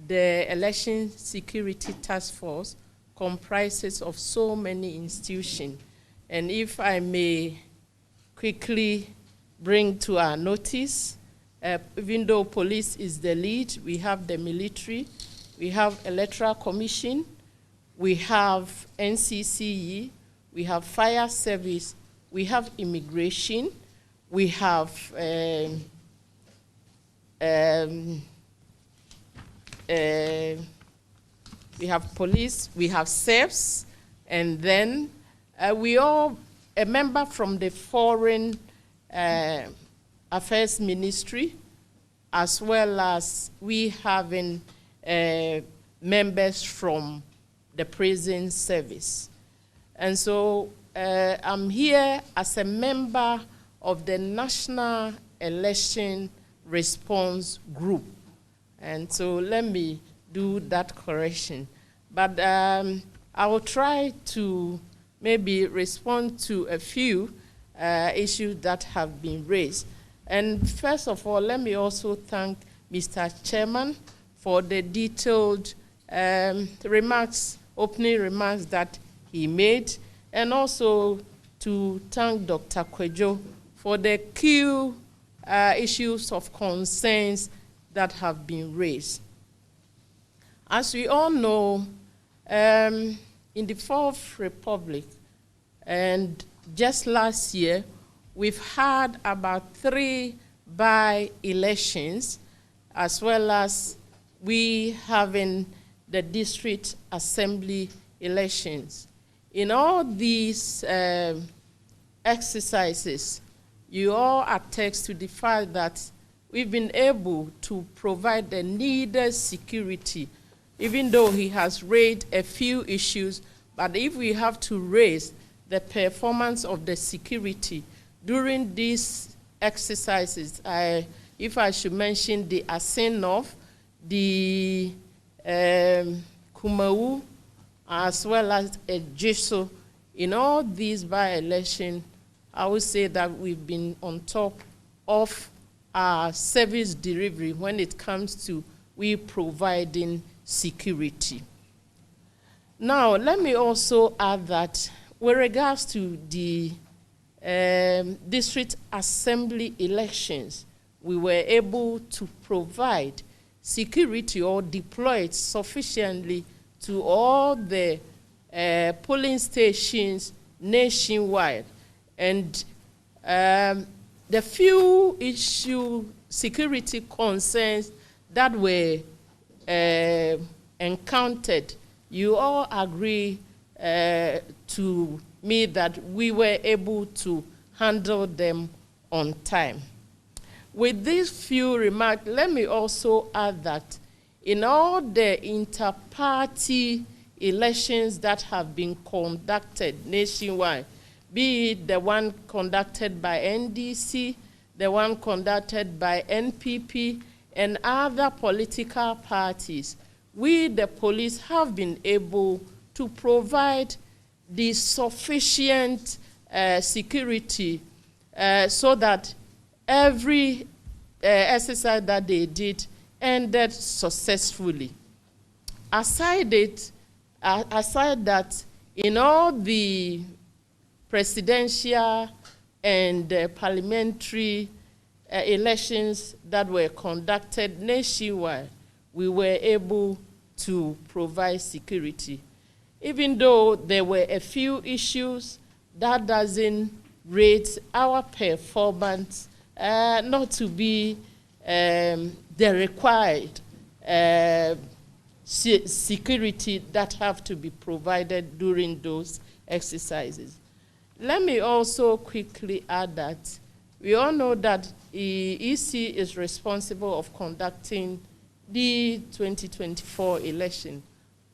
the Election Security Task Force comprises of so many institutions. And if I may quickly bring to our notice, even though police is the lead, we have the military, we have Electoral Commission, we have NCCE, we have Fire Service, we have Immigration, we have police, we have SEPs, and then we all, a member from the Foreign Affairs Ministry, as well as we having members from the prison service. And so I'm here as a member of the National Election Response Group. And so let me do that correction. But I will try to maybe respond to a few issues that have been raised. And first of all, let me also thank Mr. Chairman for the detailed remarks, opening remarks that he made, and also to thank Dr. Kwejo for the key issues of concerns that have been raised. As we all know, in the Fourth Republic, and just last year, we've had about 3 by-elections, as well as we having the district assembly elections. In all these exercises, you all attest to the fact that we've been able to provide the needed security, even though he has raised a few issues. But if we have to raise the performance of the security during these exercises, if I should mention the Asenov, the Kumau, as well as Ejiso, in all these by-elections, I would say that we've been on top of our service delivery when it comes to we providing security. Now, let me also add that with regards to the district assembly elections, we were able to provide security or deploy it sufficiently to all the polling stations nationwide. And the few security concerns that were encountered, you all agree to me that we were able to handle them on time. With these few remarks, let me also add that in all the inter-party elections that have been conducted nationwide, be it the one conducted by NDC, the one conducted by NPP, and other political parties. We, the police, have been able to provide the sufficient security so that every exercise that they did ended successfully. Aside that, in all the presidential and parliamentary elections that were conducted nationwide, we were able to provide security. Even though there were a few issues, that doesn't rate our performance not to be the required security that have to be provided during those exercises. Let me also quickly add that we all know that the EC is responsible of conducting the 2024 election.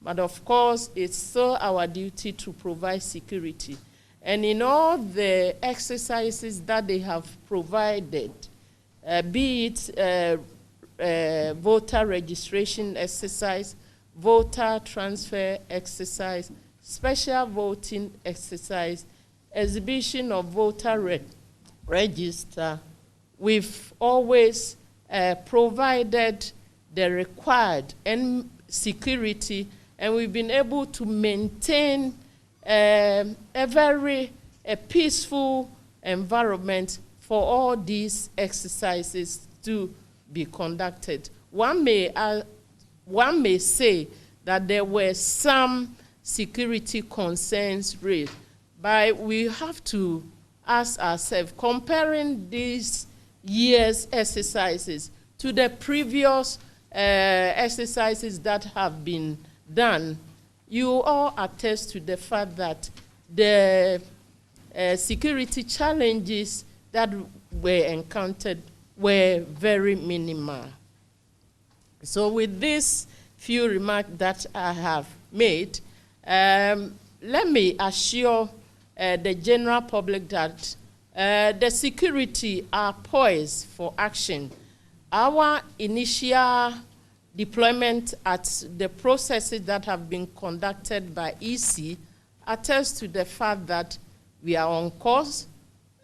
But of course, it's still our duty to provide security. And in all the exercises that they have provided, be it voter registration exercise, voter transfer exercise, special voting exercise, exhibition of voter register, we've always provided the required and security, and we've been able to maintain a very peaceful environment for all these exercises to be conducted. One may say that there were some security concerns raised, but we have to ask ourselves, comparing these year's exercises to the previous exercises that have been done, you all attest to the fact that the security challenges that were encountered were very minimal. So with these few remarks that I have made, let me assure the general public that the security are poised for action. Our initial deployment at the processes that have been conducted by EC attests to the fact that we are on course.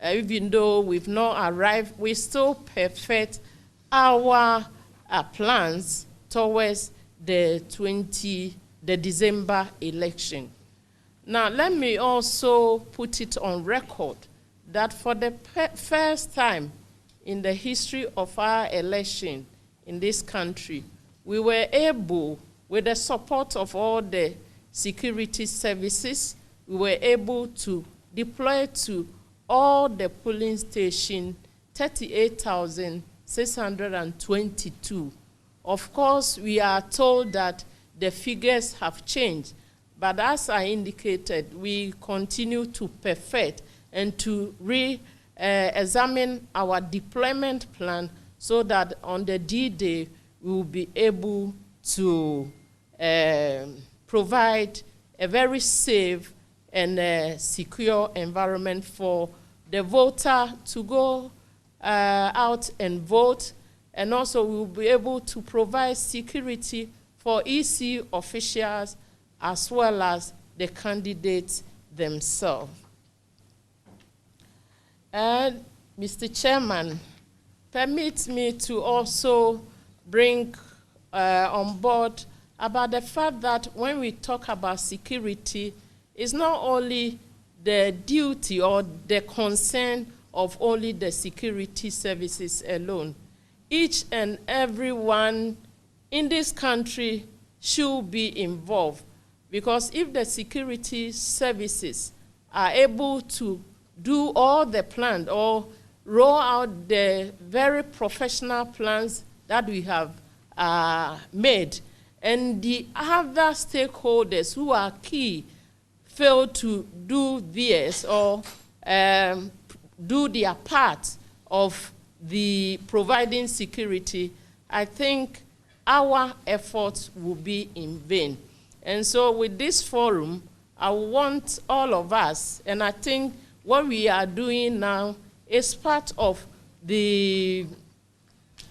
Even though we've not arrived, we still perfect our plans towards the December election. Now, let me also put it on record that for the first time in the history of our election in this country, we were able, with the support of all the security services, we were able to deploy to all the polling stations 38,622. Of course, we are told that the figures have changed, but as I indicated, we continue to perfect and to re-examine our deployment plan so that on the D-Day, we will be able to provide a very safe and secure environment for the voter to go out and vote. And also we will be able to provide security for EC officials as well as the candidates themselves. And Mr. Chairman, permit me to also bring on board about the fact that when we talk about security, it's not only the duty or the concern of only the security services alone. Each and every one in this country should be involved, because if the security services are able to do all the plans or roll out the very professional plans that we have made, and the other stakeholders who are key fail to do theirs or do their part of the providing security, I think our efforts will be in vain. And so with this forum, I want all of us, and I think what we are doing now is part of the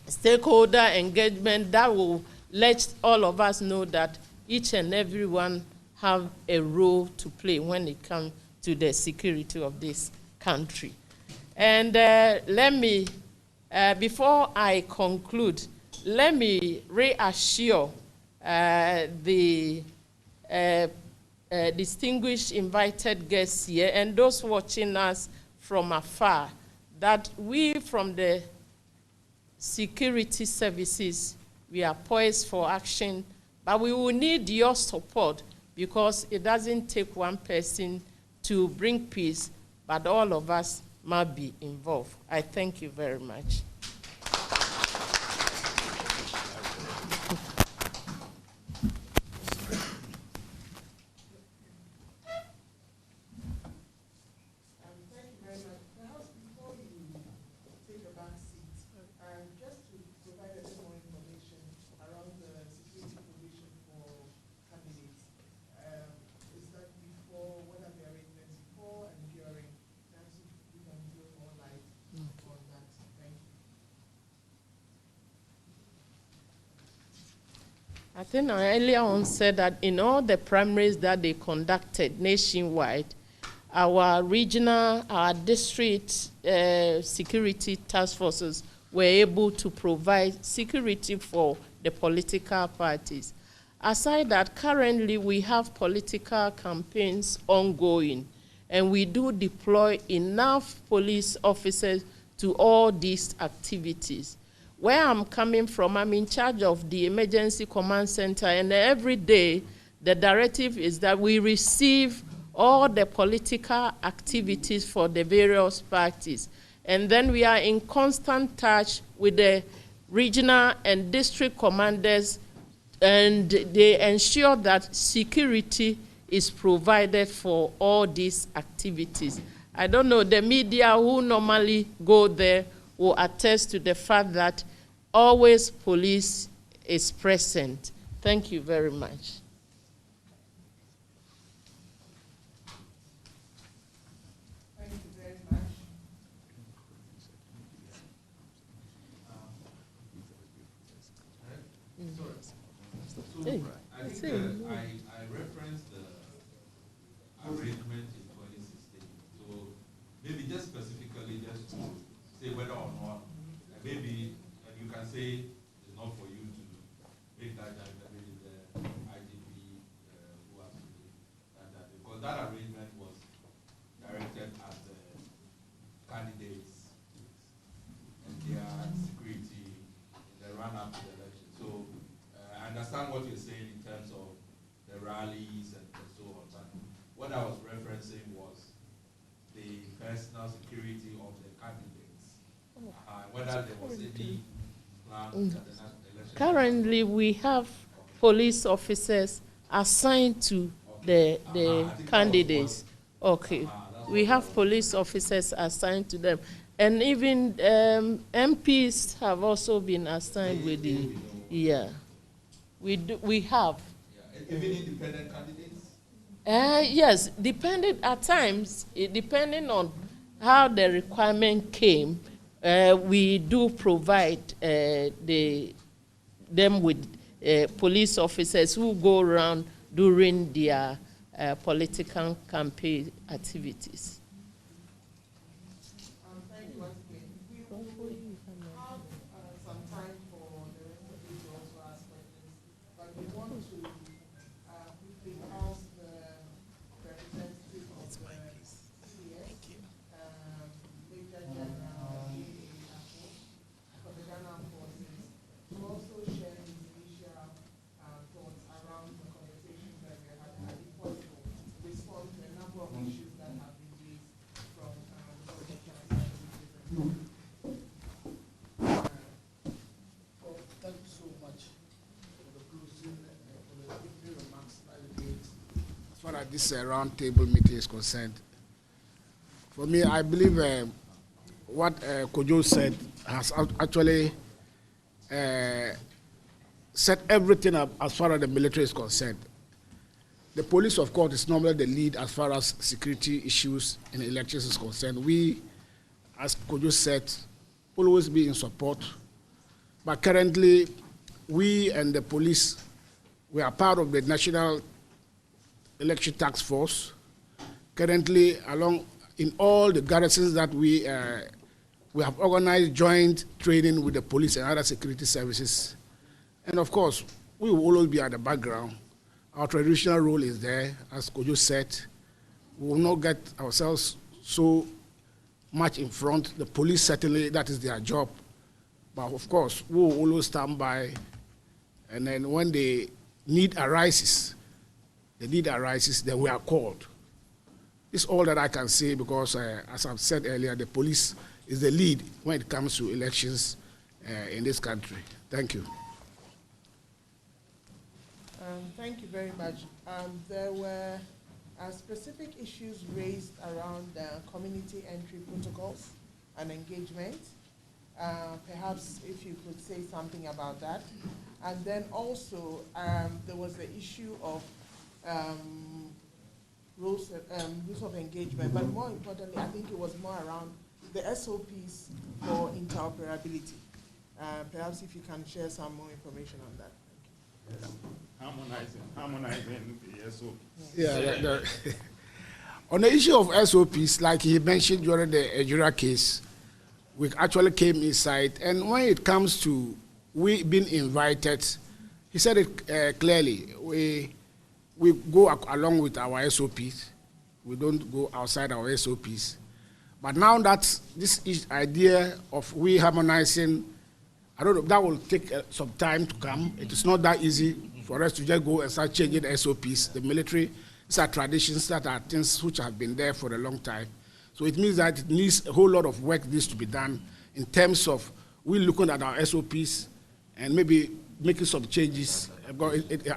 stakeholder engagement that will let all of us know that each and everyone have a role to play when it comes to the security of this country. And let me, before I conclude, let me reassure the distinguished invited guests here and those watching us from afar that we from the security services, we are poised for action, but we will need your support because it doesn't take one person to bring peace, but all of us must be involved. I thank you very much. I think I earlier on said that in all the primaries that they conducted nationwide, our regional, our district security task forces were able to provide security for the political parties. Aside that, currently we have political campaigns ongoing, and we do deploy enough police officers to all these activities. Where I'm coming from, I'm in charge of the Emergency Command Center, and every day the directive is that we receive all the political activities for the various parties. And then we are in constant touch with the regional and district commanders, and they ensure that security is provided for all these activities. I don't know, the media who normally go there will attest to the fact that always police is present. Thank you very much. Thank you very much. I referenced the arrangement in 2016. So maybe just specifically just to say whether or not, maybe you can say it's not for you to make that judgment, maybe the IGP who has to make that judgment. Because that arrangement was directed at the candidates and their security in the run-up to the election. So I understand what you're saying in terms of the rallies and so on. But what I was referencing was the personal security of the candidates. Whether there was any plan at the election. Currently, we have police officers assigned to the candidates. Okay. We have police officers assigned to them. And even MPs have also been assigned with the, yeah. We have. Yeah. Even independent candidates? Yes, depending at times, depending on how the requirement came, we do provide them with police officers who go around during their political campaign activities. Thank you once again. We will have some time for the rest of you to also ask questions, but we want to quickly ask the representative of the CS, Major General for the Ghana Forces, to also share his initial thoughts around the conversations that we have had, if possible, respond to a number of issues that have been raised from the political side of the Thank you so much for the closing, for the opening remarks that you made. As far as this roundtable meeting is concerned, for me, I believe what Kojo said has actually set everything up as far as the military is concerned. The police, of course, is normally the lead as far as security issues in elections is concerned. We, as Kojo said, always be in support. But currently, we and the police, we are part of the National Election Task Force. Currently, in all the garrisons that we have organized joint training with the police and other security services. And of course, we will always be at the background. Our traditional role is there, as Kojo said. We will not get ourselves so much in front. The police, certainly, that is their job. But of course, we will always stand by. And then when the need arises, then we are called. It's all that I can say because, as I've said earlier, the police is the lead when it comes to elections in this country. Thank you. Thank you very much. There were specific issues raised around community entry protocols and engagement. Perhaps if you could say something about that. And then also, there was the issue of rules of engagement, but more importantly, I think it was more around the SOPs for interoperability. Perhaps if you can share some more information on that. Yes. Harmonizing the SOP. Yeah. On the issue of SOPs, like he mentioned during the Ejura case, we actually came inside, and when it comes to we being invited, he said it clearly. We go along with our SOPs. We don't go outside our SOPs. But now that this idea of we harmonizing, I don't know, that will take some time to come. It is not that easy for us to just go and start changing the SOPs. The military, these are traditions that are things which have been there for a long time. So it means that it needs a whole lot of work needs to be done in terms of we looking at our SOPs and maybe making some changes,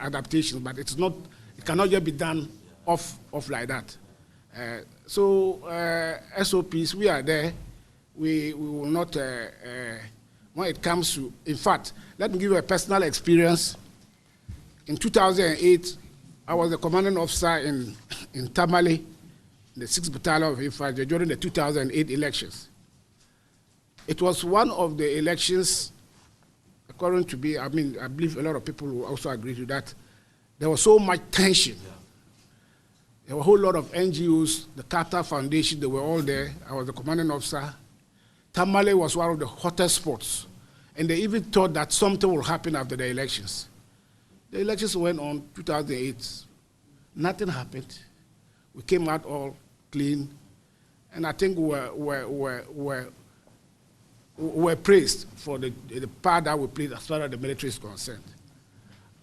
adaptations, but it's not, it cannot just be done off like that. SOPs, we are there. We will not, when it comes to, in fact, let me give you a personal experience. In 2008, I was the commanding officer in Tamale, the 6th Battalion of Infantry, during the 2008 elections. It was one of the elections, according to me, I believe a lot of people will also agree to that, there was so much tension. Yeah. There were a whole lot of NGOs, the Carter Foundation, they were all there. I was the commanding officer. Tamale was one of the hottest spots. And they even thought that something will happen after the elections. The elections went on 2008. Nothing happened. We came out all clean. And I think we're praised for the part that we played as far as the military is concerned.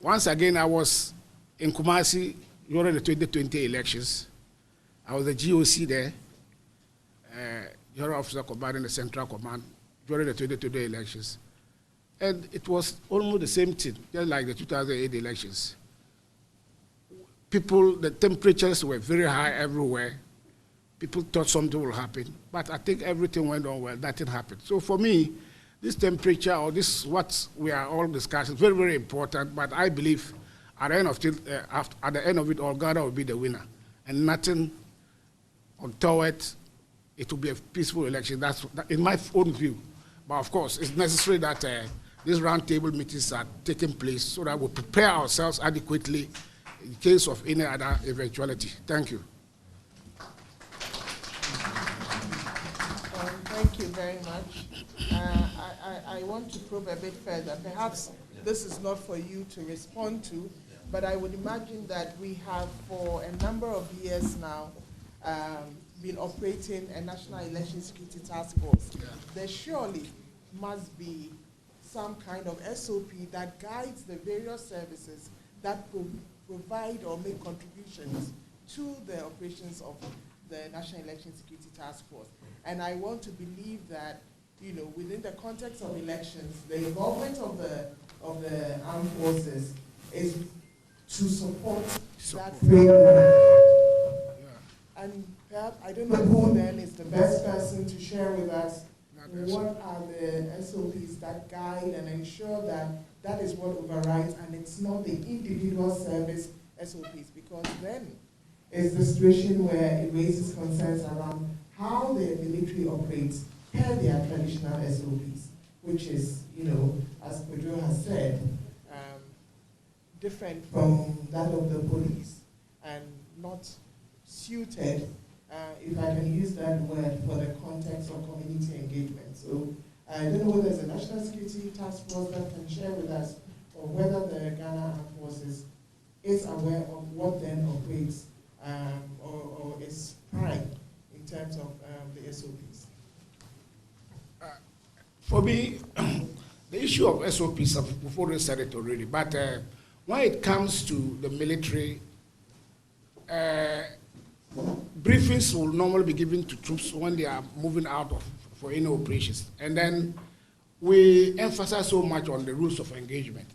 Once again, I was in Kumasi during the 2020 elections. I was the GOC there, General Officer commanding the Central Command during the 2020 elections. And it was almost the same thing, just like the 2008 elections. People, the temperatures were very high everywhere. People thought something will happen, but I think everything went on well, nothing happened. So for me, this temperature, or this what we are all discussing, is very, very important, but I believe at the end of it all, Ghana will be the winner. And nothing untoward, it will be a peaceful election. That's in my own view. But of course, it's necessary that these roundtable meetings are taking place so that we prepare ourselves adequately in case of any other eventuality. Thank you. Thank you very much. I want to probe a bit further. Perhaps this is not for you to respond to, but I would imagine that we have for a number of years now been operating a National Election Security Task Force. Yeah. There surely must be some kind of SOP that guides the various services that provide or make contributions to the operations of the National Election Security Task Force. And I want to believe that, you know, within the context of elections, the involvement of the armed forces is to support that framework. Yeah. And perhaps, I don't know who then is the best person to share with us what are the SOPs that guide and ensure that that is what overrides and it's not the individual service SOPs, because then it's the situation where it raises concerns around how the military operates per their traditional SOPs, which is, as Pedro has said, different from that of the police and not suited, if I can use that word, for the context of community engagement. So I don't know whether there's a National Security Task Force that can share with us, or whether the Ghana Armed Forces is aware of what then operates or is prime in terms of the SOPs. For me, the issue of SOPs, we've already said it already, but when it comes to the military, briefings will normally be given to troops when they are moving out for any operations. And then we emphasize so much on the rules of engagement,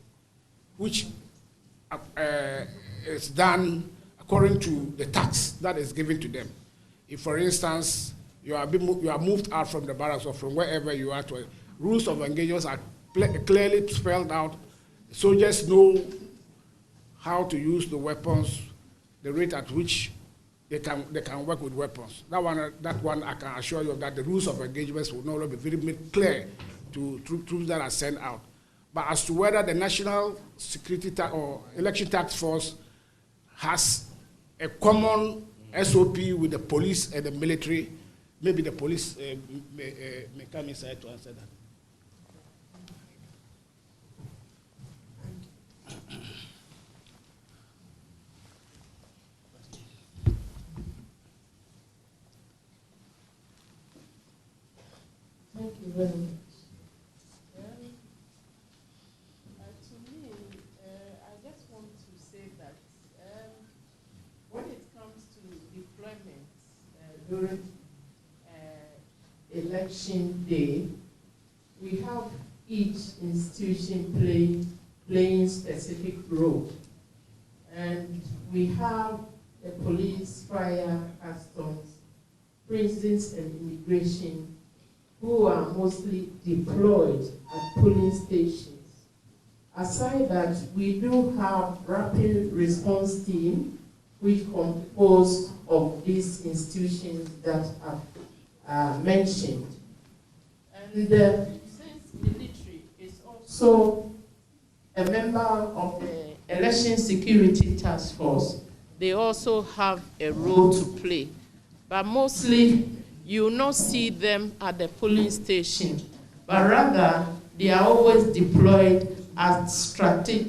which is done according to the task that is given to them. If, for instance, you are moved out from the barracks or from wherever you are, to rules of engagement are clearly spelled out. Soldiers know how to use the weapons, the rate at which they can work with weapons. That one I can assure you that the rules of engagements will not be very clear to troops that are sent out. But as to whether the National Security or Election Task Force has a common SOP with the police and the military, maybe the police may come inside to answer that. Thank you very much. To me, I just want to say that when it comes to deployment during election day, we have each institution playing specific role. And we have the police, fire, customs, prisons, and immigration, who are mostly deployed at polling stations. Aside that, we do have rapid response team, which composed of these institutions that are mentioned. And since military is also a member of the Election Security Task Force, they also have a role to play. But mostly, you will not see them at the polling station, but rather they are always deployed at strategic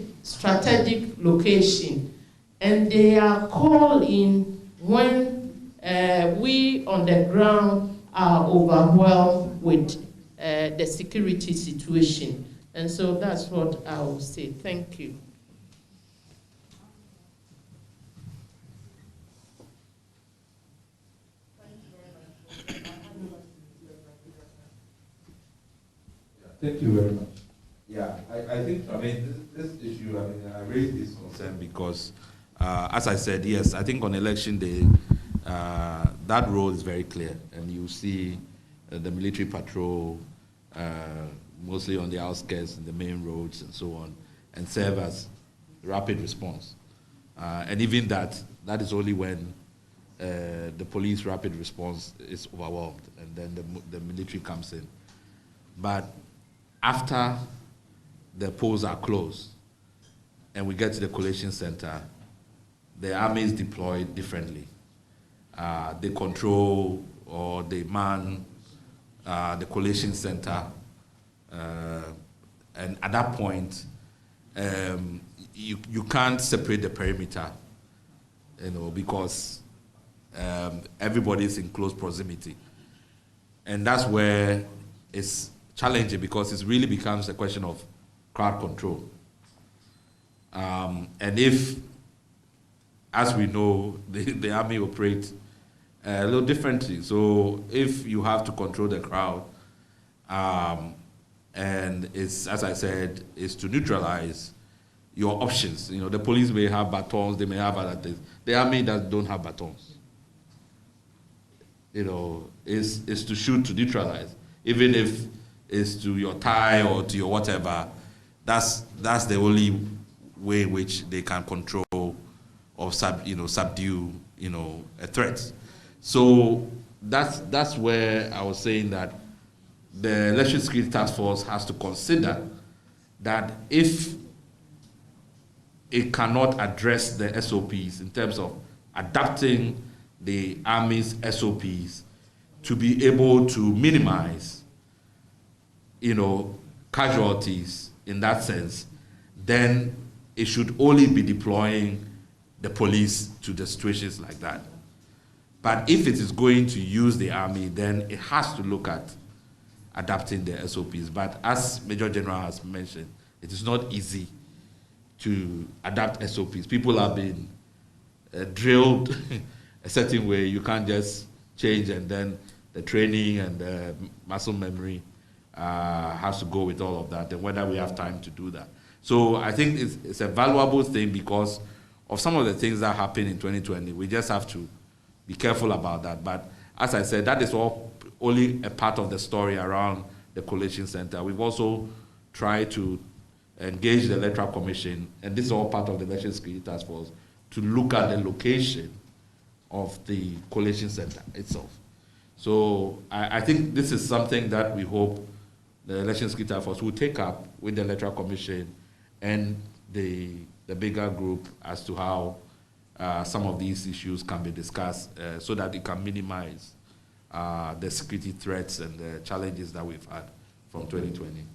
location, and they are called in when we on the ground are overwhelmed with the security situation. And so that's what I will say. Thank you. Thank you very much. Yeah, I think, this issue, I raised this concern because, as I said, yes, I think on election day, that role is very clear. And you see the military patrol, mostly on the outskirts and the main roads and so on, and serve as rapid response. And even that is only when the police rapid response is overwhelmed, and then the military comes in. But after the polls are closed and we get to the collation center, the army is deployed differently. They control or they man the collation center, and at that point, you can't separate the perimeter, because everybody is in close proximity, and that's where it's challenging, because it really becomes a question of crowd control. And if, as we know, the army operates a little differently. So if you have to control the crowd, and it's, as I said, is to neutralize your options. The police may have batons, they may have other things. The army don't have batons. It's to shoot, to neutralize. Even if it's to your tie or to your whatever, that's the only way in which they can control subdue, a threat. So that's where I was saying that the Election Security Task Force has to consider that if it cannot address the SOPs in terms of adapting the Army's SOPs to be able to minimize, casualties in that sense, then it should only be deploying the police to the situations like that. But if it is going to use the Army, then it has to look at adapting the SOPs. But as Major General has mentioned, it is not easy to adapt SOPs. People have been drilled a certain way. You can't just change, and then the training and the muscle memory has to go with all of that, and whether we have time to do that. So I think it's a valuable thing because of some of the things that happened in 2020. We just have to be careful about that. But as I said, that is all only a part of the story around the Collation Center. We've also tried to engage the Electoral Commission, and this is all part of the Election Security Task Force, to look at the location of the Collation Center itself. So I think this is something that we hope the Election Security Task Force will take up with the Electoral Commission and the bigger group as to how some of these issues can be discussed so that it can minimize the security threats and the challenges that we've had from 2020.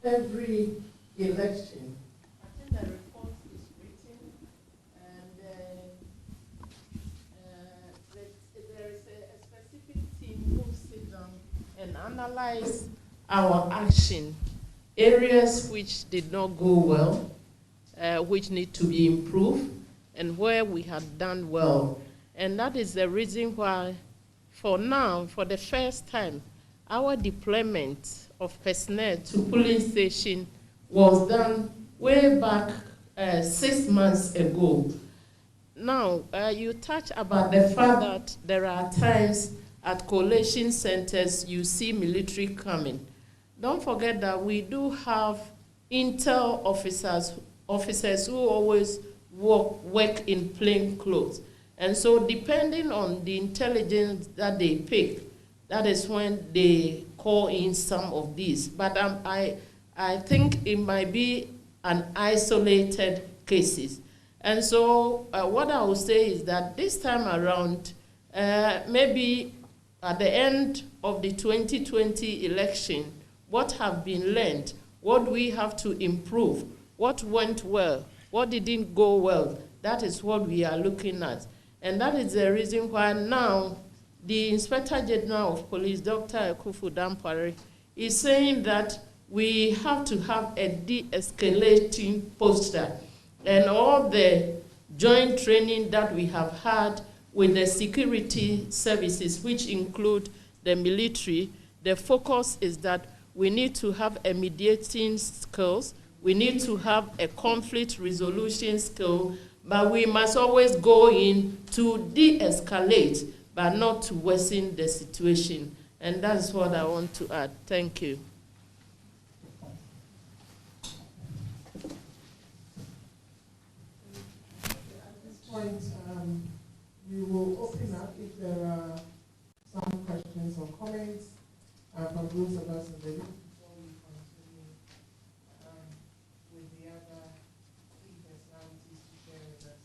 Every election, I think the report is written, and there is a specific team who sit down and analyze our action, areas which did not go well, which need to be improved, and where we had done well. And that is the reason why, for now, for the first time, our deployment of personnel to polling station was done way back 6 months ago. Now, you touch about the fact that there are times at collation centers you see military coming. Don't forget that we do have intel officers who always work in plain clothes. And so depending on the intelligence that they pick, that is when they call in some of these. But I think it might be an isolated cases. And so what I will say is that this time around, maybe at the end of the 2020 election, what have been learned, what we have to improve, what went well, what didn't go well, that is what we are looking at. And that is the reason why now the Inspector General of Police, Dr. Ekufu Dampare, is saying that we have to have a de-escalating posture, and all the joint training that we have had with the security services, which include the military, the focus is that we need to have a mediating skills, we need to have a conflict resolution skill, but we must always go in to de-escalate, but not to worsen the situation. And that's what I want to add. Thank you. At this point, we will open up if there are some questions or comments from those of us in the room before we continue with the other key personalities to share with us.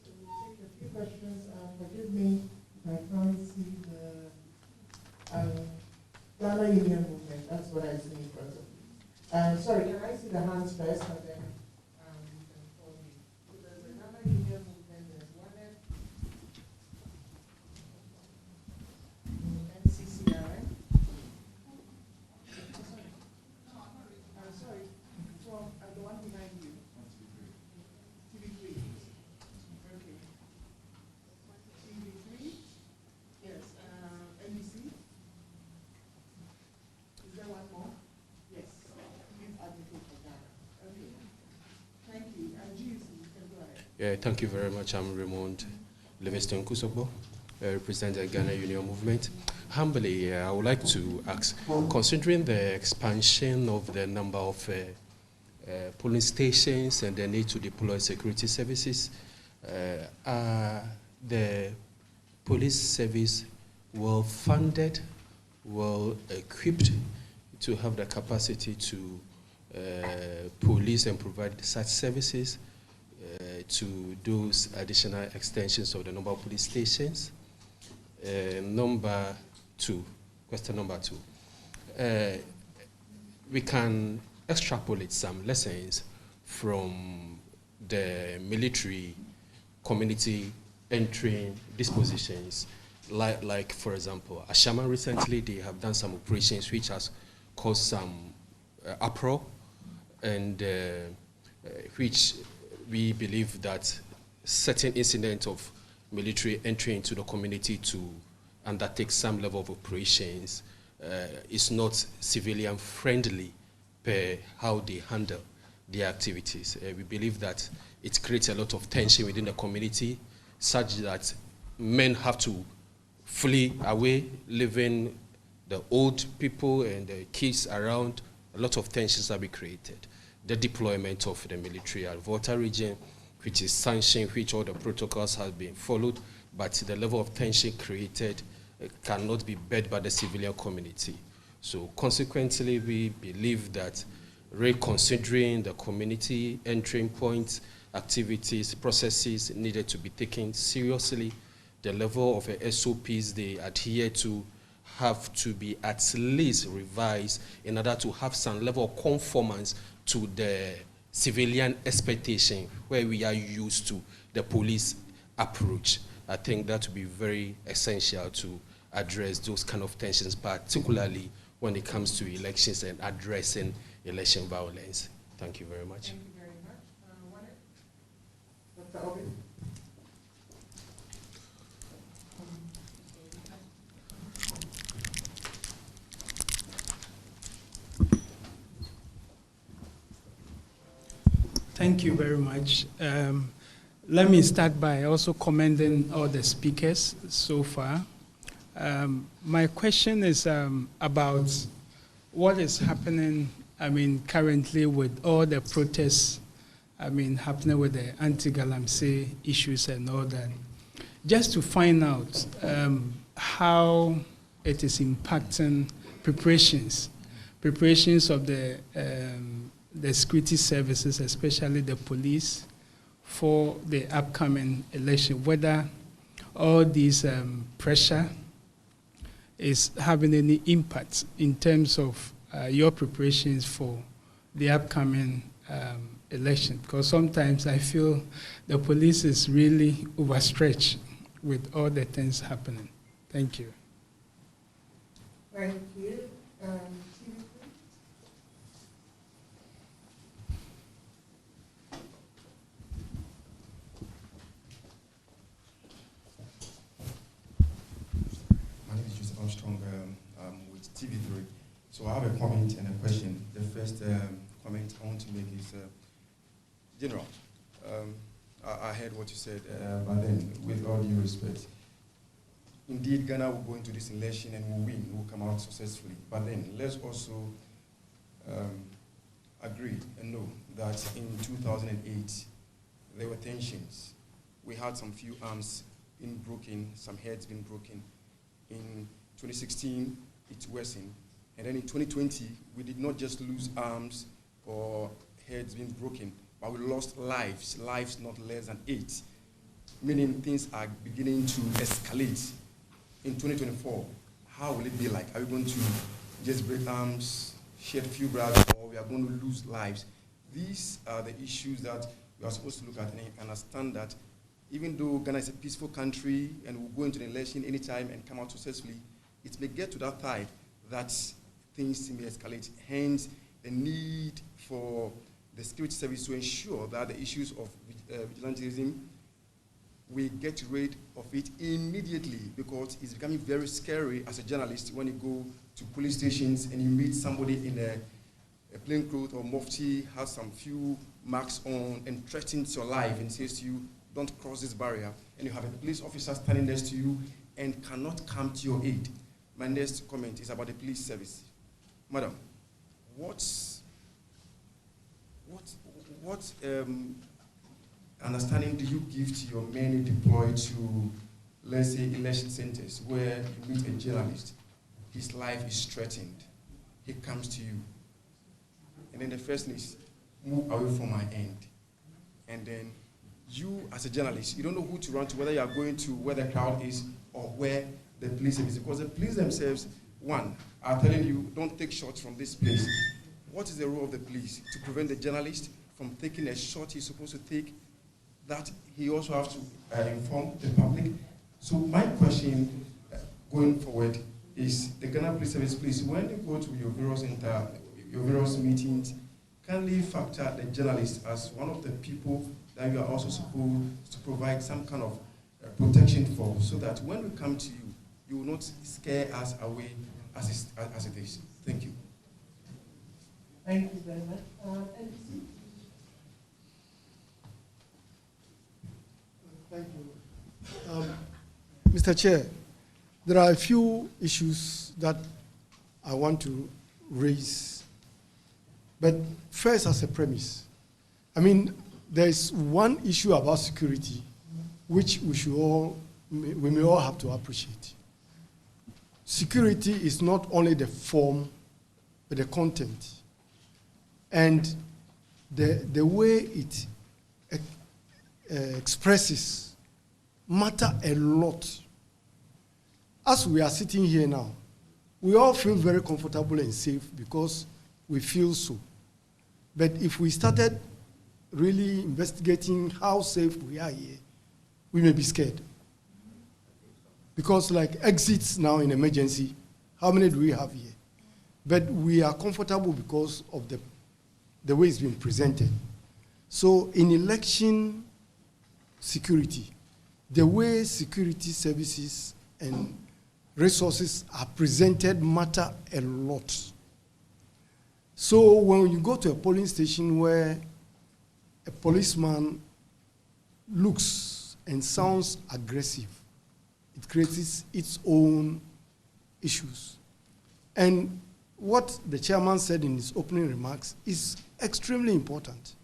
So we'll take a few questions. Forgive me if I can't see the Ghana Union Movement. That's what I see in front of me. Sorry, can I see the hands first, and then you can call me. So there's a Ghana Union Movement. There's one NCCRI. I'm sorry. From the one behind you. TV3. Okay. TV3. Yes. NBC. Is there one more? Yes. Youth Advocate for Ghana. Okay. Thank you. And GUC, you can go ahead. Yeah, thank you very much. I'm Raymond. Livingston Kusobo, represent the Ghana Union Movement. Humbly, I would like to ask, considering the expansion of the number of polling stations and the need to deploy security services, are the police service well funded, well equipped to have the capacity to police and provide such services to those additional extensions of the number of police stations? Question number two. We can extrapolate some lessons from the military community entering dispositions. Like for example, Ashama recently, they have done some operations which has caused some uproar, and which we believe that certain incident of military entry into the community to undertake some level of operations is not civilian friendly per how they handle their activities. We believe that it creates a lot of tension within the community, such that men have to flee away, leaving the old people and the kids around. A lot of tensions have been created. The deployment of the military at Volta region, which is sanctioned, which all the protocols have been followed, but the level of tension created cannot be borne by the civilian community. So consequently, we believe that reconsidering the community entering points, activities, processes needed to be taken seriously. The level of SOPs they adhere to have to be at least revised in order to have some level of conformance to the civilian expectation where we are used to the police approach. I think that would be very essential to address those kind of tensions, particularly when it comes to elections and addressing election violence. Thank you very much. Thank you very much. Dr. Obi? Thank you very much. Let me start by also commending all the speakers so far. My question is about what is happening, currently with all the protests, happening with the anti-Galamsey issues and all that. Just to find out how it is impacting preparations of the security services, especially the police, for the upcoming election, whether all this pressure is having any impact in terms of your preparations for the upcoming election. Because sometimes I feel the police is really overstretched with all the things happening. Thank you. Thank you. With TV3. So I have a comment and a question. The first comment I want to make is, General, I heard what you said, but then with all due respect, indeed Ghana will go into this election and will win, will come out successfully. But then let's also agree and know that in 2008, there were tensions. We had some few arms being broken, some heads being broken. In 2016, it worsened. And then in 2020, we did not just lose arms or heads being broken, but we lost lives not less than 8. Meaning things are beginning to escalate. In 2024, how will it be like? Are we going to just break arms, shed a few blood, or we are going to lose lives? These are the issues that we are supposed to look at and understand that even though Ghana is a peaceful country and we'll go into the election anytime and come out successfully, it may get to that time that things may escalate. Hence, the need for the security service to ensure that the issues of vigilantism, we get rid of it immediately, because it's becoming very scary as a journalist when you go to police stations and you meet somebody in a plain clothes or mufti, has some few marks on and threatens your life and says to you, don't cross this barrier, and you have a police officer standing next to you and cannot come to your aid. My next comment is about the police service. Madam, what understanding do you give to your men deployed to, let's say, election centers where you meet a journalist, his life is threatened, he comes to you, and then the first thing is, move away from my end. And then you, as a journalist, you don't know who to run to, whether you are going to where the crowd is or where the police is. Because the police themselves, one, are telling you, don't take shots from this place. What is the role of the police? To prevent the journalist from taking a shot he's supposed to take, that he also has to inform the public. So my question going forward is, the Ghana Police Service, please, when you go to your various meetings, kindly factor the journalist as one of the people that you are also supposed to provide some kind of protection for, so that when we come to you, you will not scare us away as it is. Thank you. Thank you very much. Thank you. Mr. Chair, there are a few issues that I want to raise. But first, as a premise, I mean, there is one issue about security which we may all have to appreciate. Security is not only the form, but the content. And the way it expresses matter a lot. As we are sitting here now, we all feel very comfortable and safe because we feel so. But if we started really investigating how safe we are here, we may be scared. Because like exits now in emergency, how many do we have here? But we are comfortable because of the way it's been presented. So in election security, the way security services and resources are presented matter a lot. So when you go to a polling station where a policeman looks and sounds aggressive, it creates its own issues. And what the chairman said in his opening remarks is extremely important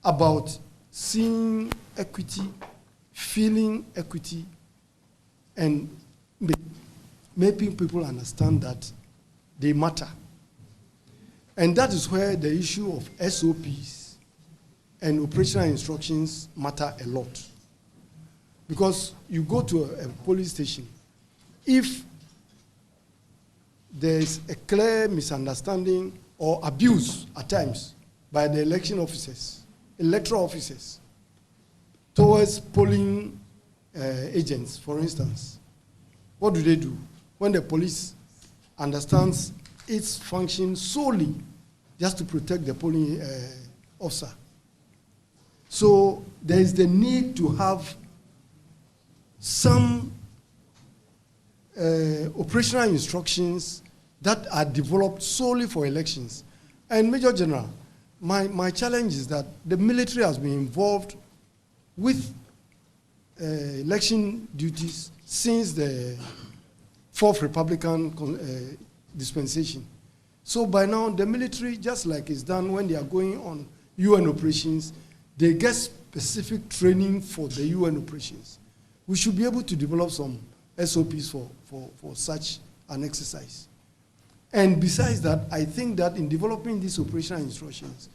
about seeing equity, feeling equity, and making people understand that they matter. And that is where the issue of SOPs and operational instructions matter a lot. Because you go to a police station, if there's a clear misunderstanding or abuse at times by the electoral officers towards polling agents, for instance, what do? When the police understands its function solely just to protect the polling officer. So there is the need to have some operational instructions that are developed solely for elections. And Major General, my challenge is that the military has been involved with election duties since the Fourth Republican dispensation. So by now, the military, just like it's done when they are going on UN operations, they get specific training for the UN operations. We should be able to develop some SOPs for such an exercise. And besides that, I think that in developing these operational instructions,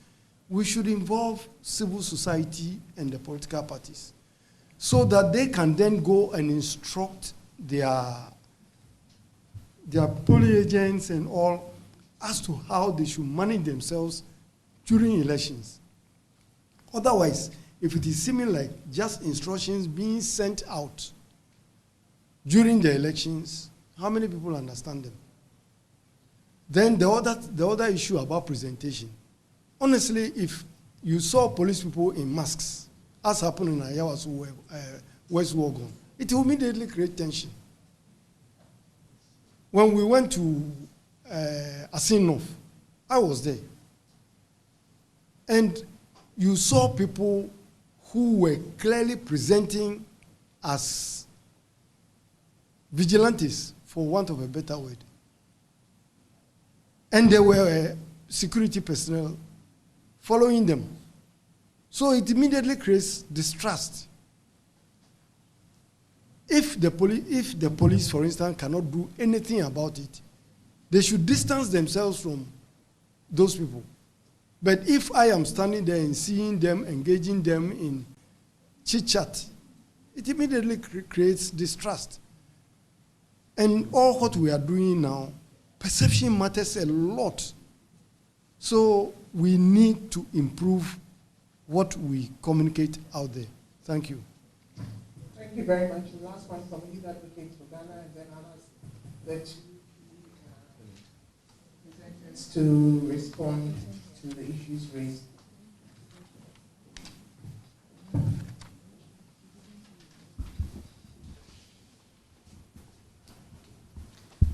we should involve civil society and the political parties so that they can then go and instruct their polling agents and all as to how they should manage themselves during elections. Otherwise, if it is seeming like just instructions being sent out during the elections, how many people understand them? Then the other issue about presentation. Honestly, if you saw police people in masks, as happened in Ayawaso West Wogon, it will immediately create tension. When we went to Asin North, I was there. And you saw people who were clearly presenting as vigilantes, for want of a better word. And there were security personnel following them. So it immediately creates distrust. If the police, for instance, cannot do anything about it, they should distance themselves from those people. But if I am standing there and seeing them, engaging them in chit-chat, it immediately creates distrust. And all what we are doing now, perception matters a lot. So we need to improve what we communicate out there. Thank you. Thank you very much. The last one from Lead Advocates for Ghana, and then I'll ask the two presenters to respond to the issues raised.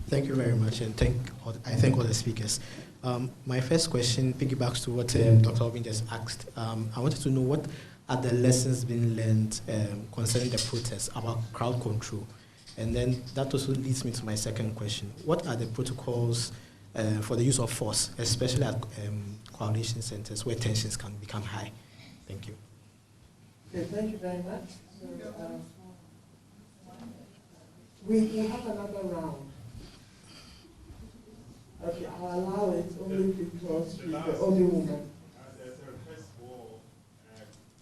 Thank you very much, and I thank all the speakers. My first question piggybacks to what Dr. Obin just asked. I wanted to know what are the lessons being learned concerning the protests about crowd control? And then that also leads me to my second question. What are the protocols for the use of force, especially at coalition centers where tensions can become high? Thank you. Okay, thank you very much. So, we have another round. Okay, I'll allow it only because she's the only woman. There's a request for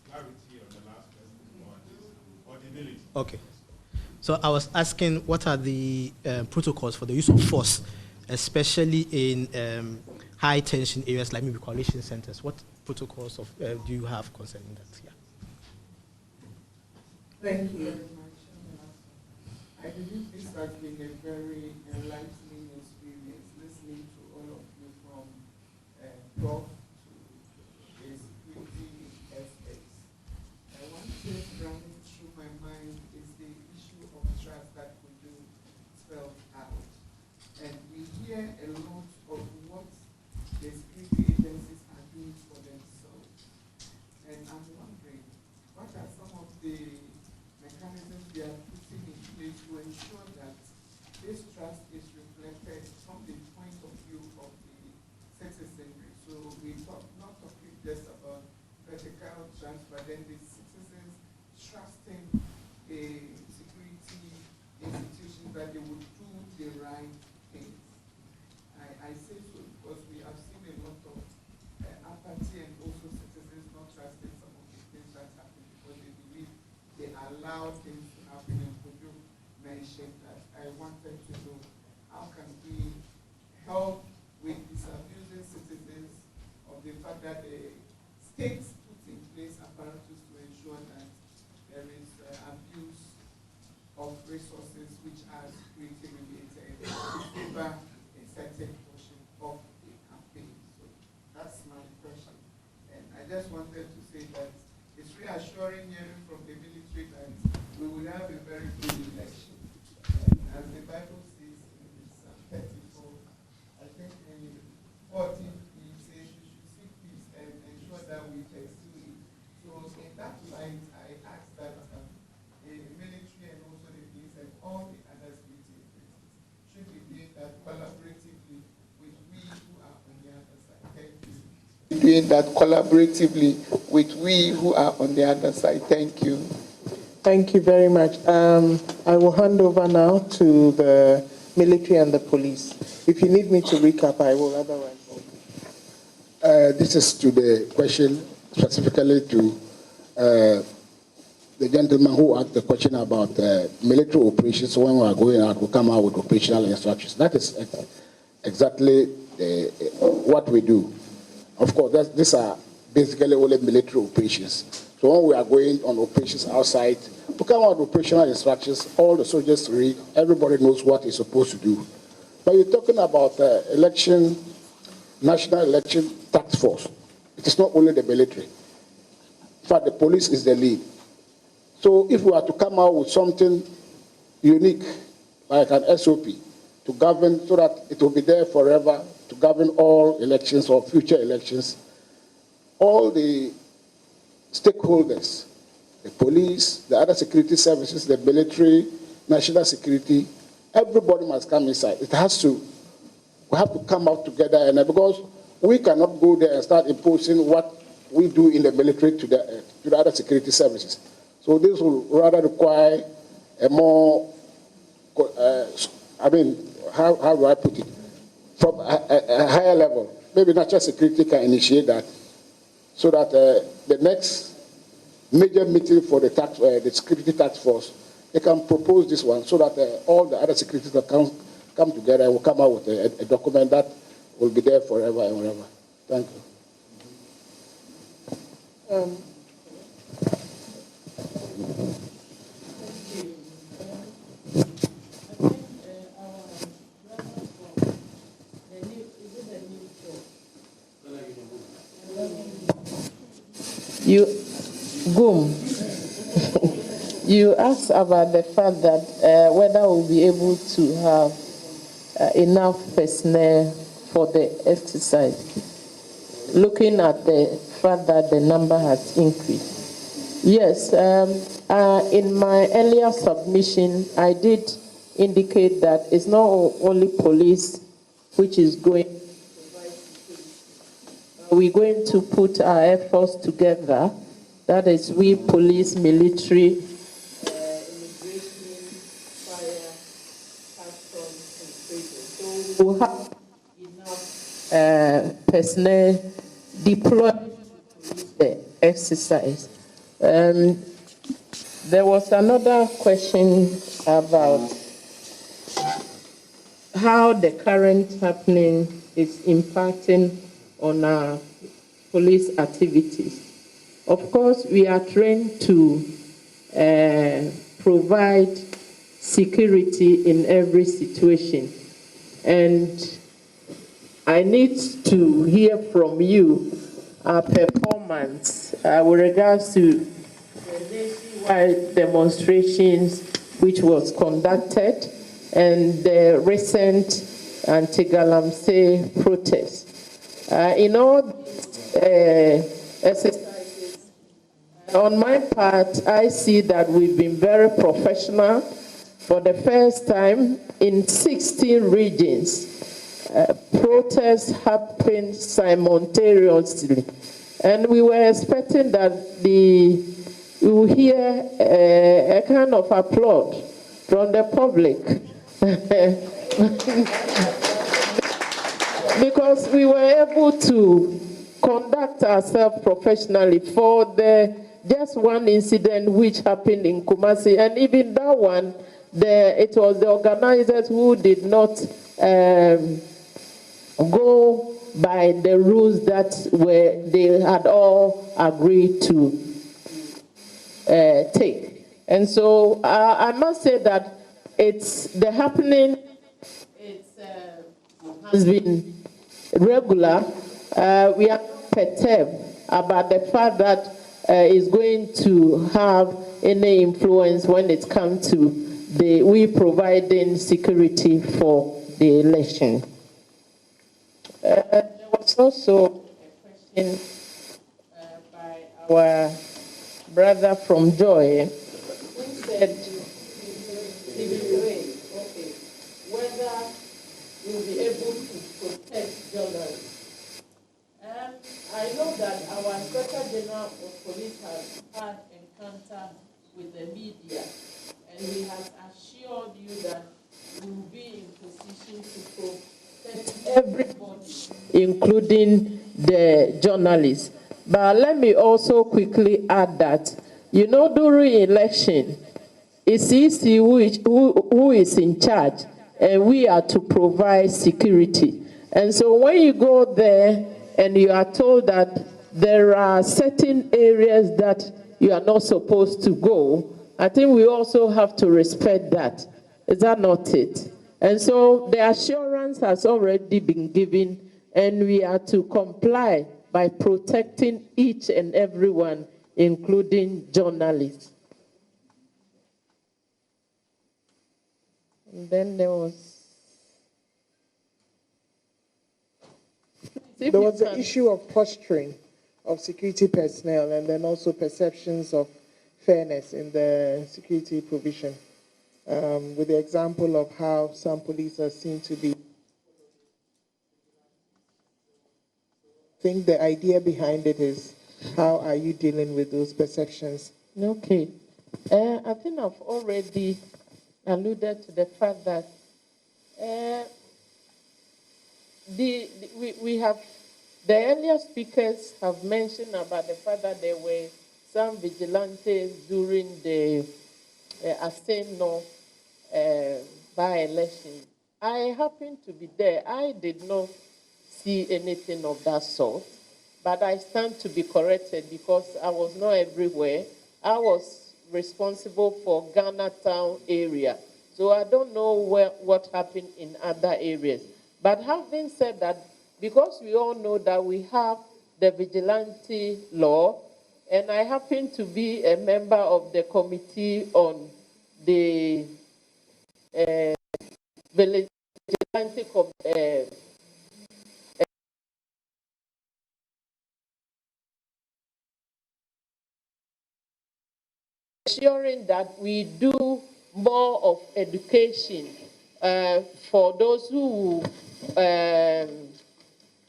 clarity on the last question on audibility. Okay. So I was asking, what are the protocols for the use of force, especially in high tension areas like maybe coalition centers? What protocols do you have concerning that? Yeah. Thank you very much. I believe this has been a very enlightening experience, listening to all of you from Prof to the security experts. One thing running through my mind is the issue of trust that we do spell out. And we hear a lot of what the security agencies are doing for themselves. And I'm wondering, what are some of the mechanisms they are putting in place to ensure that this trust is reflected from the point of view of the citizenry? So we talk not talking just about vertical trust, but then the citizens trusting the security institutions that they would do the right things. I say so because we have seen a lot of apathy and also citizens not trusting some of the things that happen because they believe they allow things to happen. And Kojo mentioned that. I wanted to know how can we help with disabusing citizens of the fact that the states put in place apparatus to ensure that there is abuse of resources which are security related to favor a certain portion of the campaign. So that's my question. And I just wanted to say that it's reassuring hearing from the military that we will have a very good election. And as the Bible says in Psalm 34, I think in 14, it says we should seek peace and ensure that we pursue it. So in that light, I ask that the military and also the police and all the other security agencies should be doing that collaboratively with we who are on the other side. Thank you. Doing that collaboratively with we who are on the other side. Thank you. Thank you very much. I will hand over now to the military and the police. If you need me to recap, I will otherwise. This is to the question specifically to the gentleman who asked the question about military operations. When we are going out, we come out with operational instructions. That is exactly what we do. Of course, these are basically only military operations. So when we are going on operations outside, we come out with operational instructions. All the soldiers read. Everybody knows what he's supposed to do. But you're talking about national election task force. It is not only the military. In fact, the police is the lead. So if we are to come out with something unique, like an SOP, to govern so that it will be there forever, to govern all elections or future elections, all the stakeholders the police, the other security services, the military, national security. Everybody must come inside. We have to come out together, and because we cannot go there and start imposing what we do in the military to the other security services. So this will rather require a more, how do I put it, from a higher level. Maybe national security can initiate that, so that the next major meeting for the security task force, they can propose this one, so that all the other securities that come together and will come out with a document that will be there forever and ever. Thank you. You asked about the fact that whether we'll be able to have enough personnel for the exercise, looking at the fact that the number has increased. Yes, in my earlier submission, I did indicate that it's not only police which is going. We're going to put our efforts together. That is, we police, military, immigration, fire, customs, and prison. So we'll have enough personnel deployed to police the exercise. There was another question about how the current happening is impacting on our police activities. Of course, we are trained to provide security in every situation. And I need to hear from you our performance with regards to the nationwide demonstrations which was conducted and the recent anti-Galamsey protests. In all exercises, on my part, I see that we've been very professional. For the first time in 16 regions, protests happened simultaneously. And we were expecting that we will hear a kind of applaud from the public. Because we were able to conduct ourselves professionally for just one incident which happened in Kumasi, and even that one, it was the organizers who did not go by the rules that they had all agreed to take. And so I must say that the happening has been regular. We are perturbed about the fact that it's going to have any influence when it comes to we providing security for the election. There was also a question by our brother from Joy, who said, whether we'll be able to protect journalists. I know that our Inspector General of Police has had encounter with the media, and he has assured you that we will be in position to protect everybody, including the journalists. But let me also quickly add that, during election, it's EC who is in charge, and we are to provide security. And so when you go there and you are told that there are certain areas that you are not supposed to go, I think we also have to respect that. Is that not it? And so the assurance has already been given, and we are to comply by protecting each and everyone, including journalists. And then there was the issue of posturing of security personnel, and then also perceptions of fairness in the security provision, with the example of how some policers seem to be. I think the idea behind it is, how are you dealing with those perceptions? Okay. I think I've already alluded to the fact that we have, the earlier speakers have mentioned about the fact that there were some vigilantes during the Assin North by-election. I happened to be there. I did not see anything of that sort, but I stand to be corrected because I was not everywhere. I was responsible for Ghana Town area, so I don't know what happened in other areas. But having said that, because we all know that we have the vigilante law, and I happen to be a member of the committee on the vigilante ensuring that we do more of education for those who,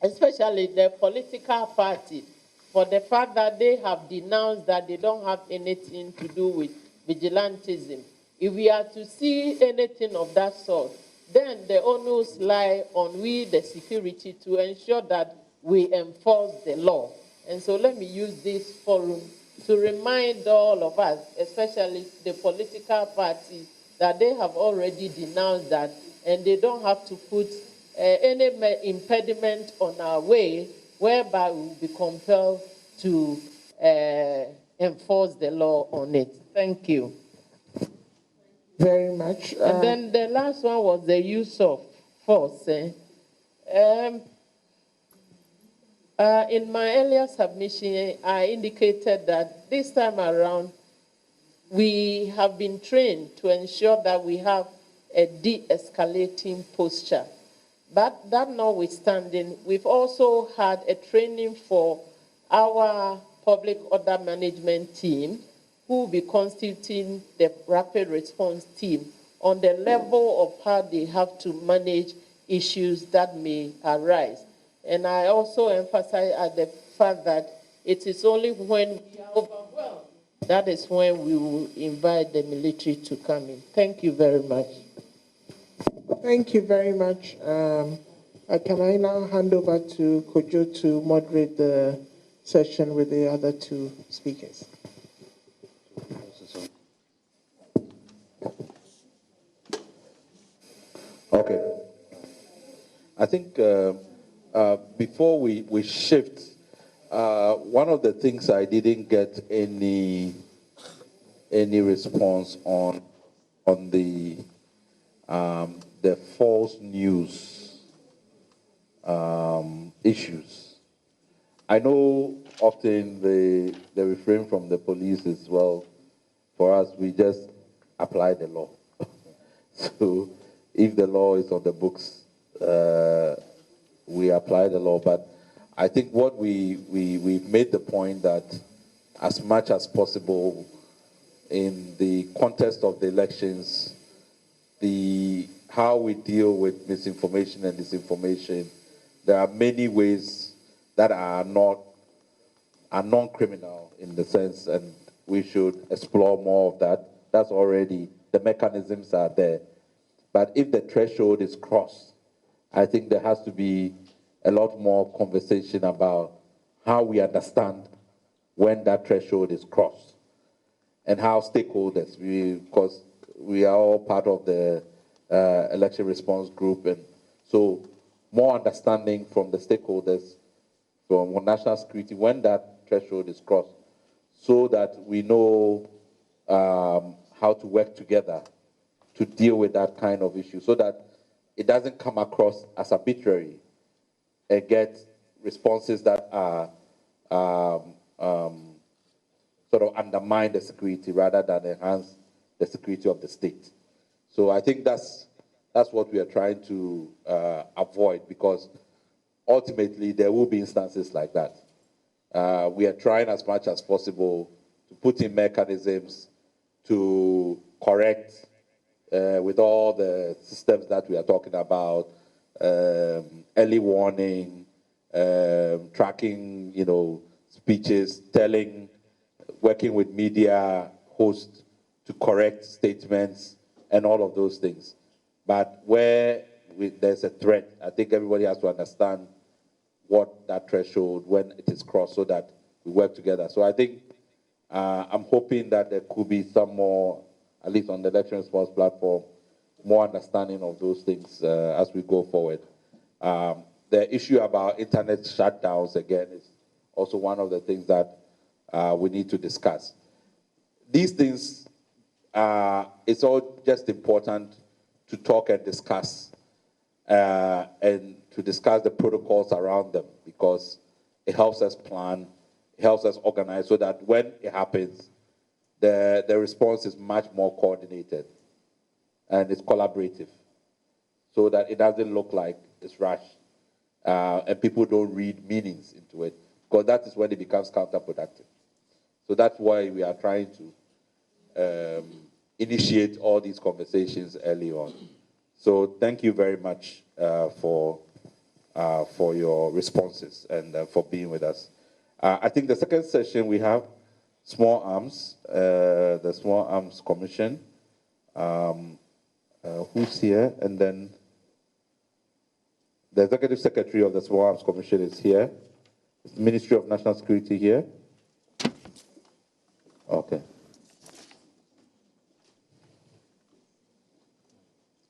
especially the political party, for the fact that they have denounced that they don't have anything to do with vigilantism. If we are to see anything of that sort, then the onus lie on we, the security, to ensure that we enforce the law. And so let me use this forum to remind all of us, especially the political parties, that they have already denounced that, and they don't have to put any impediment on our way whereby we will be compelled to enforce the law on it. Thank you. Very much. And then the last one was the use of force. In my earlier submission, I indicated that this time around, we have been trained to ensure that we have a de-escalating posture. But that notwithstanding, we've also had a training for our public order management team, who will be constituting the rapid response team on the level of how they have to manage issues that may arise. And I also emphasize at the fact that it is only when we are overwhelmed, that is when we will invite the military to come in. Thank you very much. Thank you very much. Can I now hand over to Kojo to moderate the session with the other two speakers? Okay. I think before we shift, one of the things I didn't get any response on the false news issues. I know often the refrain from the police is, well, for us, we just apply the law. So if the law is on the books, we apply the law. But I think what we made the point that as much as possible in the context of the elections, how we deal with misinformation and disinformation, there are many ways that are non-criminal in the sense, and we should explore more of that. That's already, the mechanisms are there. But if the threshold is crossed, I think there has to be a lot more conversation about how we understand when that threshold is crossed and how stakeholders, because we are all part of the election response group, and so more understanding from the stakeholders, from national security, when that threshold is crossed, so that we know how to work together to deal with that kind of issue, so that it doesn't come across as arbitrary and get responses that are sort of undermine the security rather than enhance the security of the state. So I think that's what we are trying to avoid, because ultimately there will be instances like that. We are trying as much as possible to put in mechanisms to correct with all the systems that we are talking about, early warning, tracking, speeches, working with media hosts to correct statements and all of those things. But where there's a threat, I think everybody has to understand what that threshold, when it is crossed, so that we work together. So I think I'm hoping that there could be some more, at least on the election response platform, more understanding of those things as we go forward. The issue about internet shutdowns, again, is also one of the things that we need to discuss. These things, it's all just important to talk and discuss, and to discuss the protocols around them, because it helps us plan, it helps us organize, so that when it happens, the response is much more coordinated and it's collaborative, so that it doesn't look like it's rushed and people don't read meanings into it, because that is when it becomes counterproductive. So that's why we are trying to initiate all these conversations early on. So thank you very much for your responses and for being with us. I think the second session we have Small Arms, the Small Arms Commission. Who's here? And then the Executive Secretary of the Small Arms Commission is here. Is the Ministry of National Security here? Okay.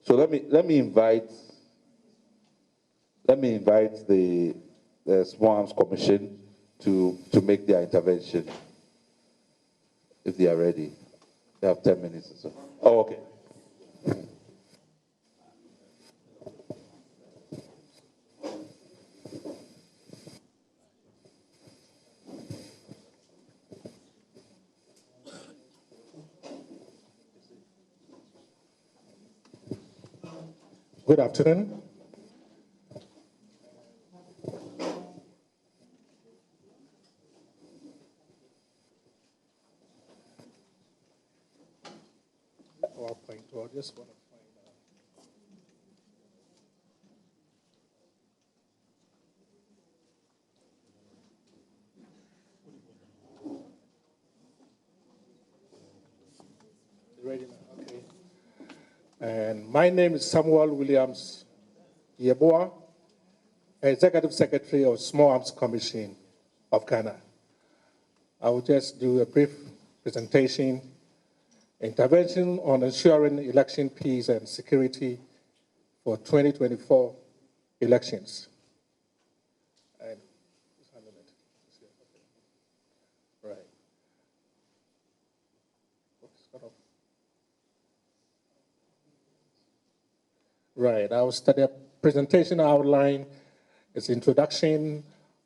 So let me invite the Small Arms Commission to make their intervention, if they are ready. They have 10 minutes or so. Oh, okay. Good afternoon. PowerPoint, or just want to find out. Ready now, okay. And my name is Samuel Williams Yeboah, Executive Secretary of Small Arms Commission of Ghana. I will just do a brief presentation, intervention on ensuring election peace and security for 2024 elections. And right. Right, I will start a presentation outline. Its introduction,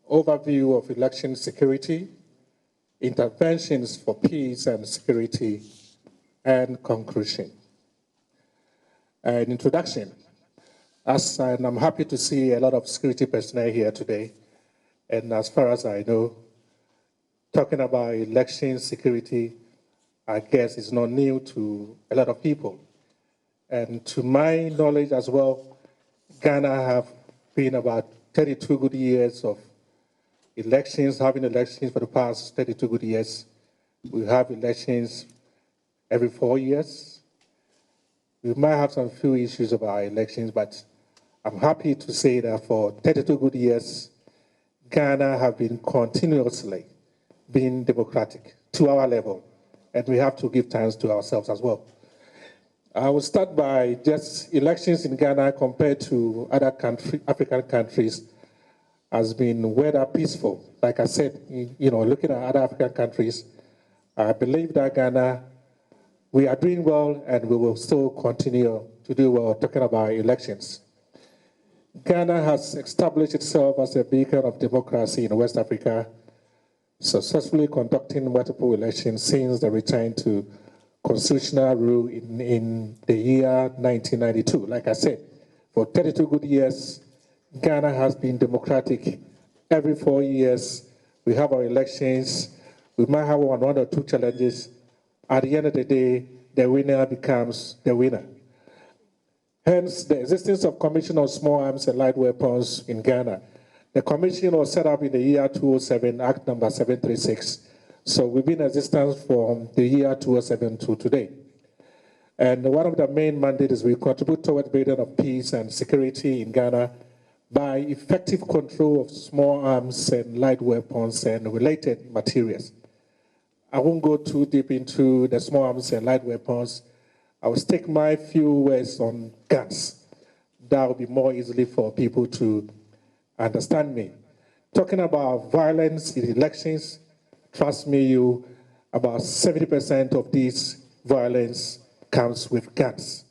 overview of election security, interventions for peace and security, and conclusion. An introduction. And I'm happy to see a lot of security personnel here today. And as far as I know, talking about election security, I guess, is not new to a lot of people. And to my knowledge as well, Ghana have been about 32 good years of elections, having elections for the past 32 good years. We have elections every 4 years. We might have some few issues about elections, but I'm happy to say that for 32 good years, Ghana have been continuously being democratic to our level, and we have to give thanks to ourselves as well. I will start by just elections in Ghana compared to other African countries has been rather peaceful. Like I said, looking at other African countries, I believe that Ghana, we are doing well and we will still continue to do well talking about elections. Ghana has established itself as a beacon of democracy in West Africa, successfully conducting multiple elections since the return to constitutional rule in the year 1992. Like I said, for 32 good years, Ghana has been democratic. Every 4 years, we have our elections. We might have one or two challenges. At the end of the day, the winner becomes the winner. Hence, the existence of Commission on Small Arms and Light Weapons in Ghana. The commission was set up in the year 2007, Act number 736. So we've been in existence from the year 2007 to today. And one of the main mandates is we contribute toward building of peace and security in Ghana by effective control of small arms and light weapons and related materials. I won't go too deep into the small arms and light weapons. I will stick my few words on guns. That will be more easily for people to understand me. Talking about violence in elections, trust me, about 70% of this violence comes with guns.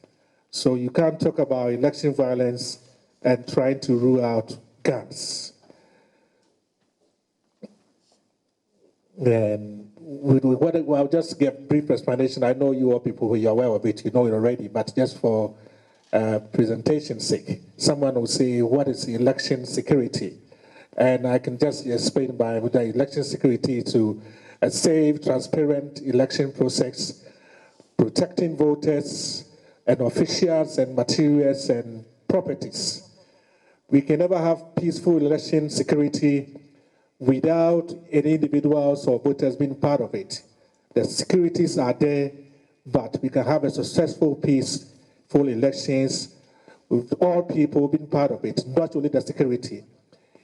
So you can't talk about election violence and trying to rule out guns. And I'll just give a brief explanation. I know you all people who are aware of it, you know it already, but just for presentation's sake, someone will say, what is election security? And I can just explain by the election security to a safe, transparent election process, protecting voters and officials and materials and properties. We can never have peaceful election security without any individuals or voters being part of it. The securities are there, but we can have a successful, peaceful elections with all people being part of it, not only the security.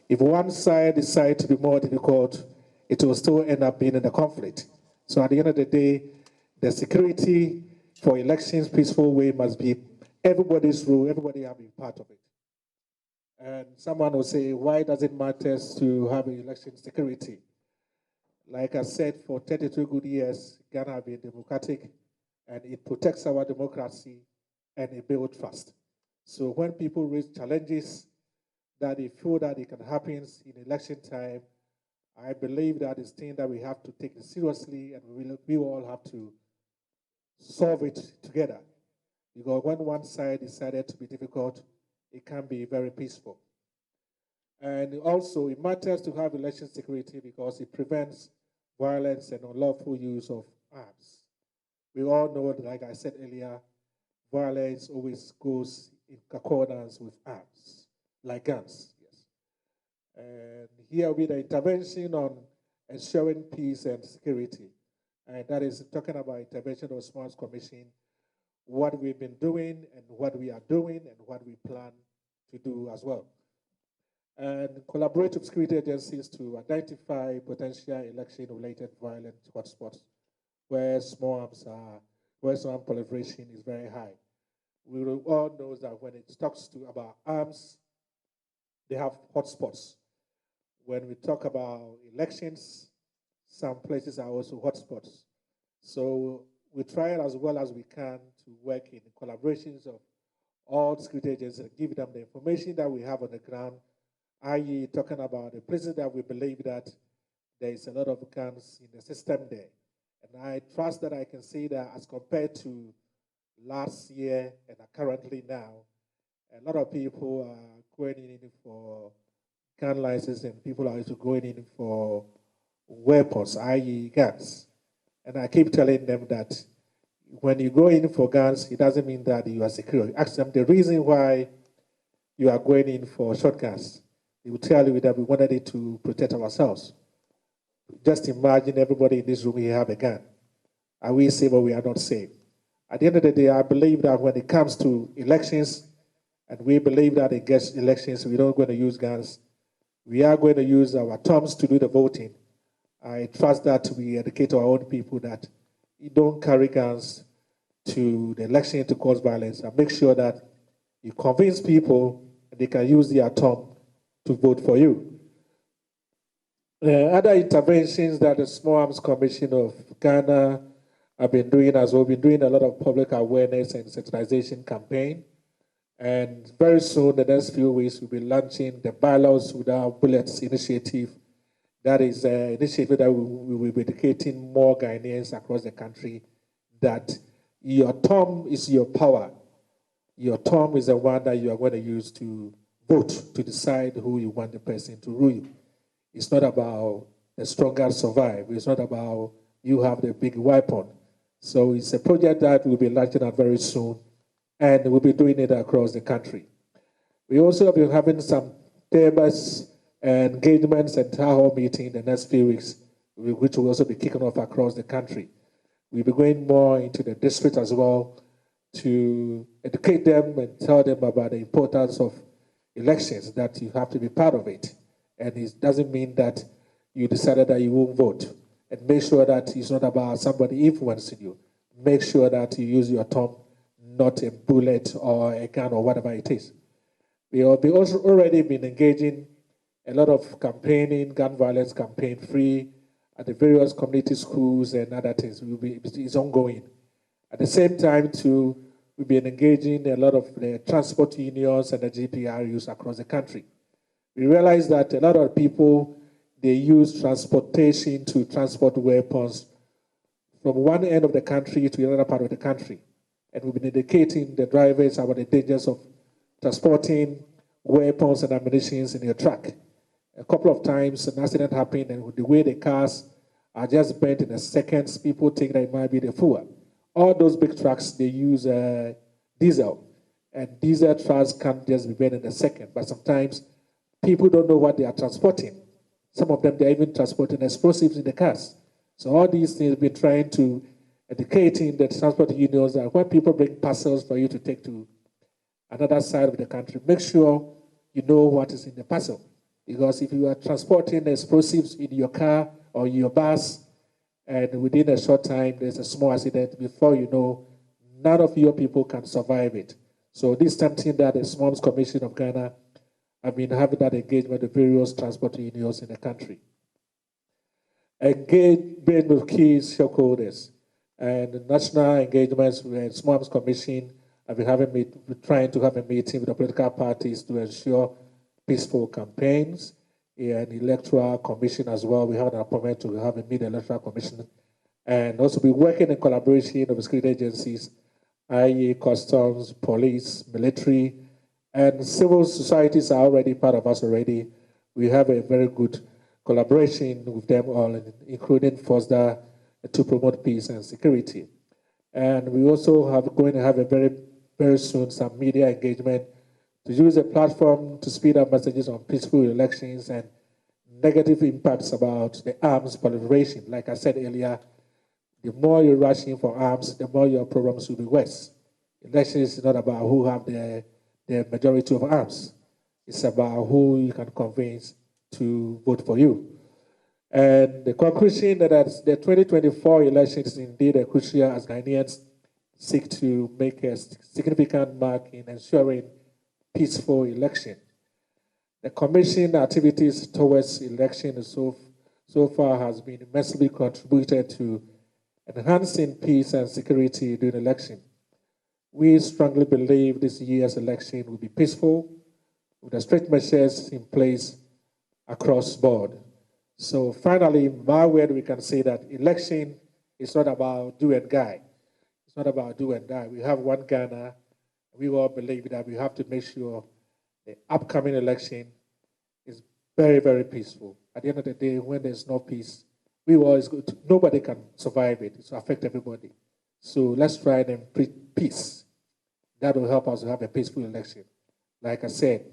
If one side decides to be more difficult, it will still end up being in a conflict. So at the end of the day, the security for elections peaceful way must be everybody's rule, everybody having part of it. And someone will say, why does it matter to have election security? Like I said, for 32 good years, Ghana has been democratic, and it protects our democracy, and it builds trust. So when people raise challenges that they feel that it can happen in election time, I believe that is thing that we have to take it seriously, and we all have to solve it together. Because when one side decided to be difficult, it can be very peaceful. And also, it matters to have election security because it prevents violence and unlawful use of arms. We all know, like I said earlier, violence always goes in accordance with arms, like guns. Yes. And here with the intervention on ensuring peace and security, and that is talking about intervention of Small Arms Commission, what we've been doing and what we are doing and what we plan to do as well. And collaborate with security agencies to identify potential election-related violent hotspots where small arms proliferation is very high. We all know that when it talks about arms, they have hotspots. When we talk about elections, some places are also hotspots. So we try as well as we can to work in collaborations of all security agencies and give them the information that we have on the ground, i.e. talking about the places that we believe that there is a lot of guns in the system there. And I trust that I can say that as compared to last year and currently now, a lot of people are going in for gun licenses and people are also going in for weapons, i.e. guns. And I keep telling them that when you go in for guns, it doesn't mean that you are secure. Ask them the reason why you are going in for shotguns. They will tell you that we wanted it to protect ourselves. Just imagine everybody in this room here have a gun. Are we safe or we are not safe? At the end of the day, I believe that when it comes to elections, and we believe that against elections, we're not going to use guns. We are going to use our thumbs to do the voting. I trust that we educate our own people that you don't carry guns to the election to cause violence, and make sure that you convince people they can use their thumb to vote for you. Other interventions that the Small Arms Commission of Ghana have been doing as well, been doing a lot of public awareness and sensitization campaign. And very soon, the next few weeks, we'll be launching the Bylaws Without Bullets initiative. That is an initiative that we will be educating more Ghanaians across the country that your thumb is your power. Your thumb is the one that you are going to use to vote, to decide who you want the person to rule you. It's not about the stronger survive. It's not about you have the big weapon. So it's a project that we'll be launching out very soon, and we'll be doing it across the country. We also have been having some tables and engagements and town hall meeting in the next few weeks, which will also be kicking off across the country. We'll be going more into the district as well to educate them and tell them about the importance of elections, that you have to be part of it. And it doesn't mean that you decided that you won't vote. And make sure that it's not about somebody influencing you. Make sure that you use your tongue, not a bullet or a gun or whatever it is. We have also already been engaging a lot of campaigning, gun violence campaign free at the various community schools and other things. It's ongoing. At the same time, too, we've been engaging a lot of the transport unions and the GPRUs across the country. We realize that a lot of people, they use transportation to transport weapons from one end of the country to another part of the country. And we've been educating the drivers about the dangers of transporting weapons and ammunition in your truck. A couple of times an accident happened, and with the way the cars are just bent in a second, people think that it might be the fuel. All those big trucks, they use diesel, and diesel trucks can't just be bent in a second, but sometimes people don't know what they are transporting. Some of them, they're even transporting explosives in the cars. So all these things we've been trying to educating the transport unions that when people bring parcels for you to take to another side of the country, make sure you know what is in the parcel. Because if you are transporting explosives in your car or your bus, and within a short time there's a small accident, before you know, none of your people can survive it. So this is something that the Smalls Commission of Ghana have been having that engagement with various transport unions in the country. Engagement with key stakeholders and the national engagements with Smalls Commission. I've been trying to have a meeting with the political parties to ensure peaceful campaigns, and electoral commission as well. We have an appointment to have a mid-electoral commission, and also be working in collaboration with security agencies, i.e. customs, police, military, and civil societies are already part of us already. We have a very good collaboration with them all, including FOSDA, to promote peace and security. And we also have going to have a very soon some media engagement to use a platform to speed up messages on peaceful elections and negative impacts about the arms proliferation. Like I said earlier, the more you're rushing for arms, the more your problems will be worse. Elections is not about who have the majority of arms. It's about who you can convince to vote for you. And the conclusion that the 2024 elections is indeed a crucial as Ghanaians seek to make a significant mark in ensuring peaceful election. The Commission activities towards election so far has been immensely contributed to enhancing peace and security during election. We strongly believe this year's election will be peaceful with the strict measures in place across board. So finally, my word, we can say that election is not about do and die. It's not about do and die. We have one Ghana. We all believe that we have to make sure the upcoming election is very, very peaceful. At the end of the day, when there's no peace, we always go to, nobody can survive it. It will affect everybody. So let's try and preach peace. That will help us to have a peaceful election. Like I said,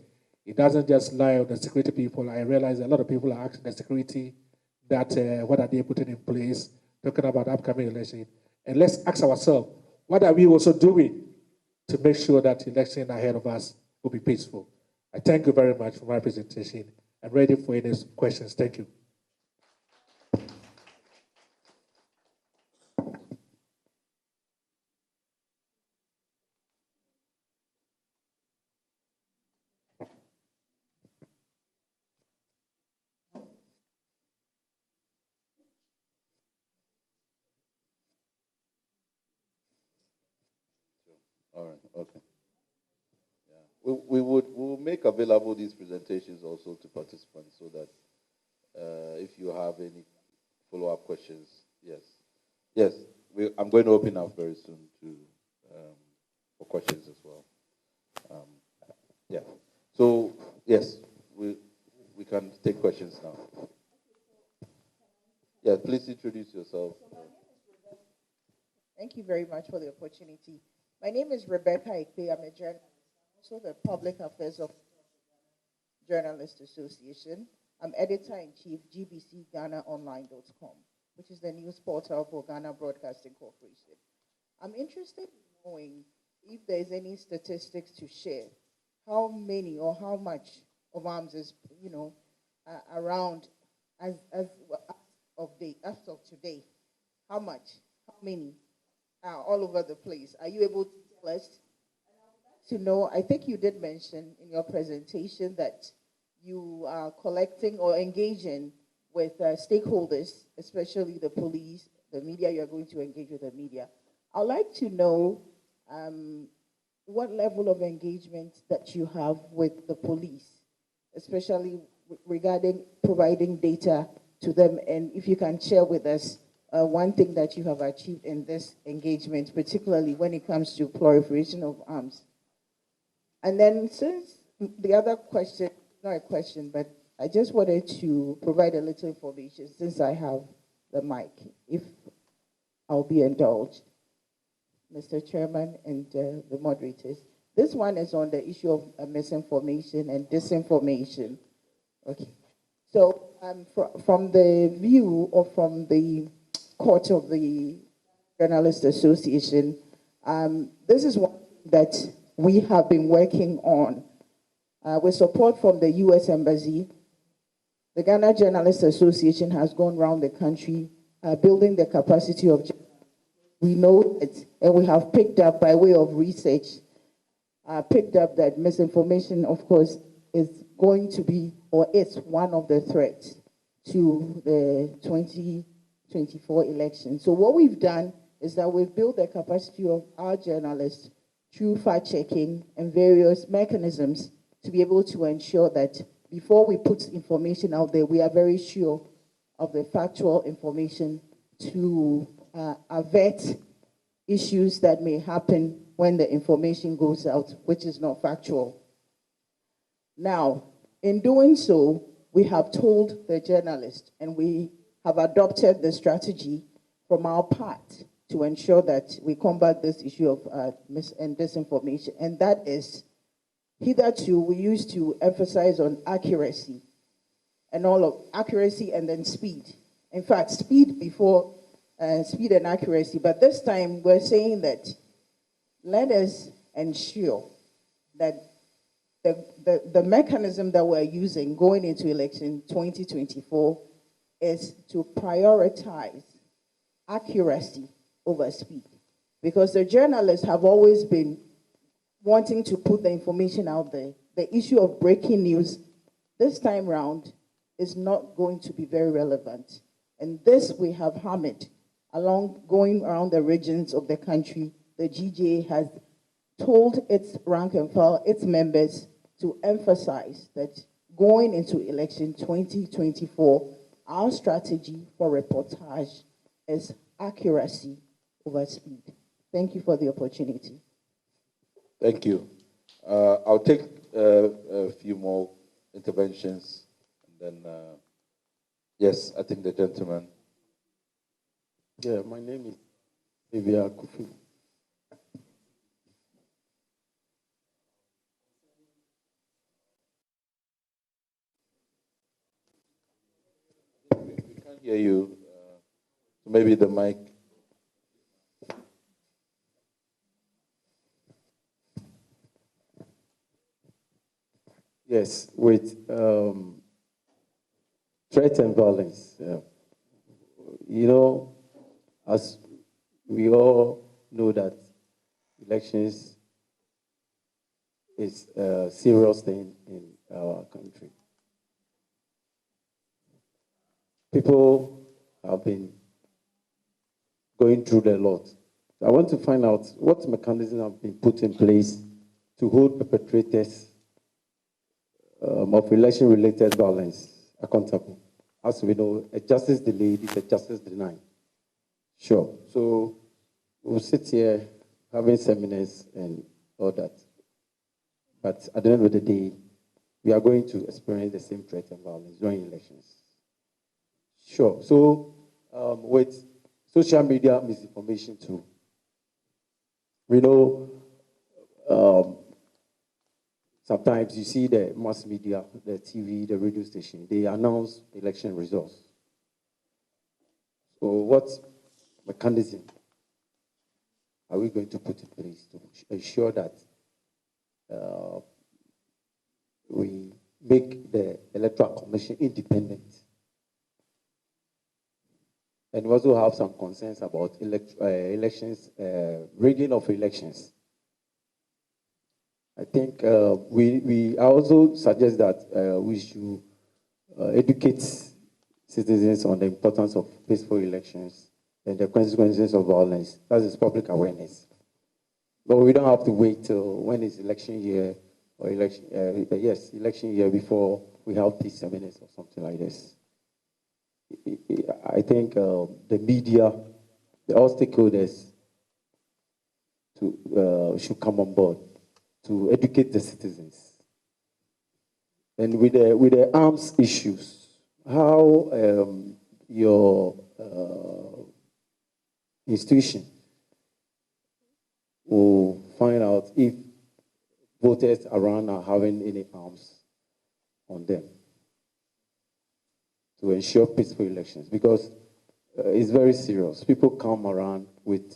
it doesn't just lie on the security people. I realize a lot of people are asking the security that what are they putting in place, talking about upcoming election. And let's ask ourselves, what are we also doing to make sure that the election ahead of us will be peaceful? I thank you very much for my presentation. I'm ready for any questions. Thank you. All right, okay. Yeah. We will make available these presentations also to participants so that if you have any follow-up questions, yes. Yes, I'm going to open up very soon to for questions as well. Yeah. So, yes, we can take questions now. Yeah, please introduce yourself. Thank you very much for the opportunity. My name is Rebecca Ikpe. I'm a journalist, also the Public Affairs of Journalists Association. I'm editor-in-chief, gbcghanaonline.com, which is the news portal for Ghana Broadcasting Corporation. I'm interested in knowing if there's any statistics to share. How many or how much of arms is, around as of today? How much? How many are all over the place? Are you able to tell us? To know, I think you did mention in your presentation that you are collecting or engaging with stakeholders, especially the police, the media. You're going to engage with the media. I'd like to know what level of engagement that you have with the police, especially regarding providing data to them, and if you can share with us one thing that you have achieved in this engagement, particularly when it comes to proliferation of arms. And then since the other question, not a question, but I just wanted to provide a little information since I have the mic, if I'll be indulged, Mr. Chairman and the moderators. This one is on the issue of misinformation and disinformation. Okay. So from the view or from the court of the Journalists Association, this is one that we have been working on with support from the U.S. Embassy. The Ghana Journalists Association has gone around the country building the capacity of journalists. We know it, and we have picked up by way of research, picked up that misinformation, of course, is going to be, or is one of the threats to the 2024 election. So what we've done is that we've built the capacity of our journalists through fact-checking and various mechanisms to be able to ensure that before we put information out there, we are very sure of the factual information to avert issues that may happen when the information goes out, which is not factual. Now, in doing so, we have told the journalist, and we have adopted the strategy from our part to ensure that we combat this issue of mis and disinformation, and that is, hitherto we used to emphasize on accuracy and all of accuracy and then speed. In fact, speed before speed and accuracy, but this time we're saying that let us ensure that the mechanism that we're using going into election 2024 is to prioritize accuracy over speed. Because the journalists have always been wanting to put the information out there. The issue of breaking news this time round is not going to be very relevant. And this we have hammered along going around the regions of the country. The GJA has told its rank and file, its members, to emphasize that going into election 2024, our strategy for reportage is accuracy over speed. Thank you for the opportunity. Thank you. I'll take a few more interventions, and then, yes, I think the gentleman. Yeah, my name is Evia Kufu. We can't hear you. Maybe the mic. Yes, with threat and violence. You know, as we all know that elections is a serious thing in our country. People have been going through a lot. I want to find out what mechanisms have been put in place to hold perpetrators of election-related violence accountable. As we know, a justice delayed is a justice denied. Sure. So we'll sit here having seminars and all that. But at the end of the day, we are going to experience the same threat and violence during elections. Sure. So with social media misinformation too. We know sometimes you see the mass media, the TV, the radio station, they announce election results. So what mechanism are we going to put in place to ensure that we make the Electoral Commission independent? And we also have some concerns about elections, rigging of elections. I think I also suggest that we should educate citizens on the importance of peaceful elections and the consequences of violence. That is public awareness. But we don't have to wait till when it's election year or election year before we have peace seminars or something like this. I think the media, all stakeholders should come on board to educate the citizens. And with the arms issues, how your institution will find out if voters around are having any arms on them to ensure peaceful elections, because it's very serious. People come around with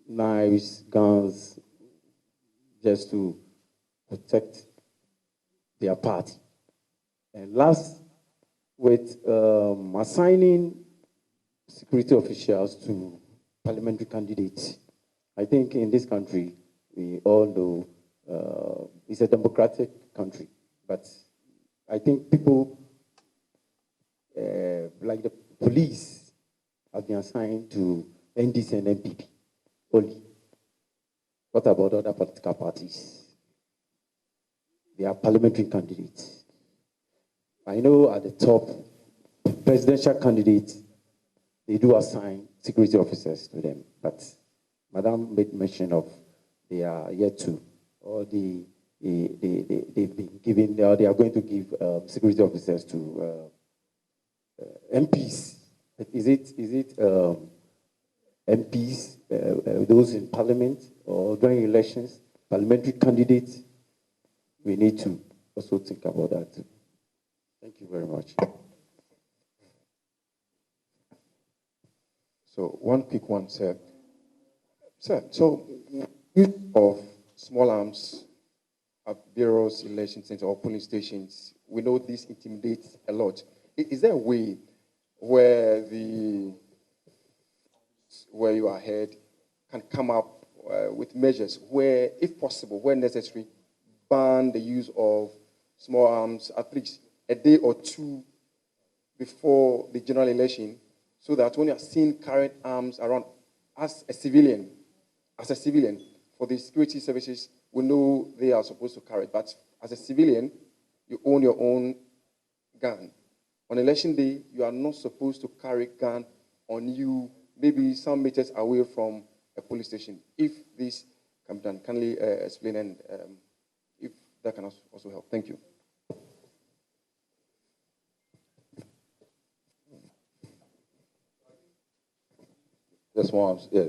knives, guns, just to protect their party. And last, with assigning security officials to parliamentary candidates, I think in this country, we all know it's a democratic country, but I think people like the police have been assigned to NDC and MPP only. What about other political parties? They are parliamentary candidates. I know at the top, presidential candidates, they do assign security officers to them, but Madam made mention of they are yet to, or they've been given, or they are going to give security officers to MPs. Is it MPs, those in parliament, or during elections, parliamentary candidates? We need to also think about that too. Thank you very much. So one quick one, sir. Sir, so use of small arms at bureaus, election centers, or polling stations, we know this intimidates a lot. Is there a way where you are ahead can come up with measures where, if possible, where necessary, ban the use of small arms at least a day or two before the general election, so that when you are seen carrying arms around as a civilian, for the security services, we know they are supposed to carry it, but as a civilian, you own your own gun. On election day, you are not supposed to carry gun on you, maybe some meters away from a police station. If this can be done, kindly explain, and if that can also help. Thank you. That's one. Yeah.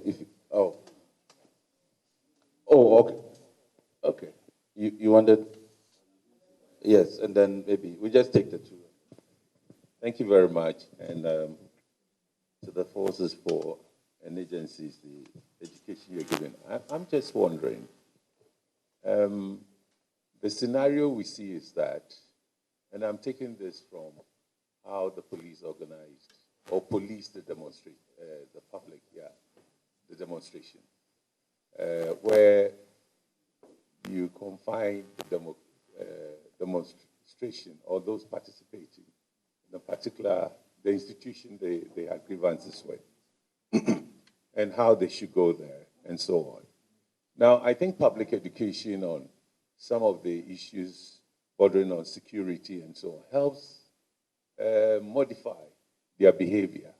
Okay. Okay. You wanted. Yes, and then maybe we just take the two. Thank you very much, and to the forces for and agencies, the education you're giving. I'm just wondering, the scenario we see is that, and I'm taking this from how the police organized or policed the public, the demonstration, where you confine the demonstration or those participating in a particular, the institution they had grievances with, and how they should go there, and so on. Now, I think public education on some of the issues bordering on security and so on helps modify their behavior.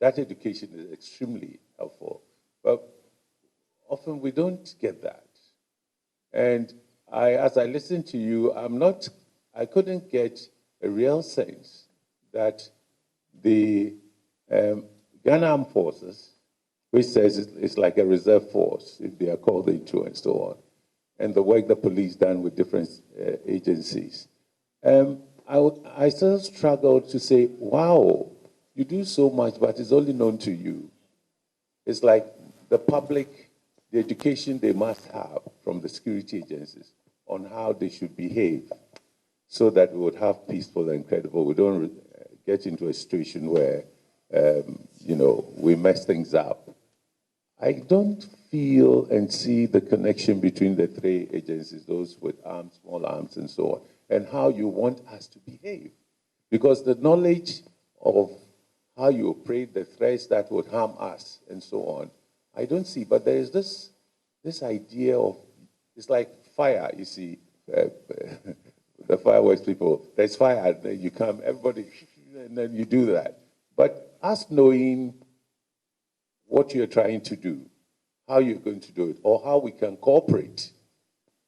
That education is extremely helpful, but often we don't get that. And as I listen to you, I couldn't get a real sense that the Ghana Armed Forces, which says it's like a reserve force, if they are called into and so on, and the work the police done with different agencies. I still struggle to say, wow, you do so much, but it's only known to you. It's like the public, the education they must have from the security agencies on how they should behave so that we would have peaceful and credible. We don't get into a situation where, we mess things up. I don't feel and see the connection between the three agencies, those with arms, small arms, and so on, and how you want us to behave. Because the knowledge of how you operate, the threats that would harm us, and so on, I don't see. But there is this idea of, it's like fire, you see, the fireworks people, there's fire, and then you come, everybody, and then you do that. But us knowing what you're trying to do, how you're going to do it, or how we can cooperate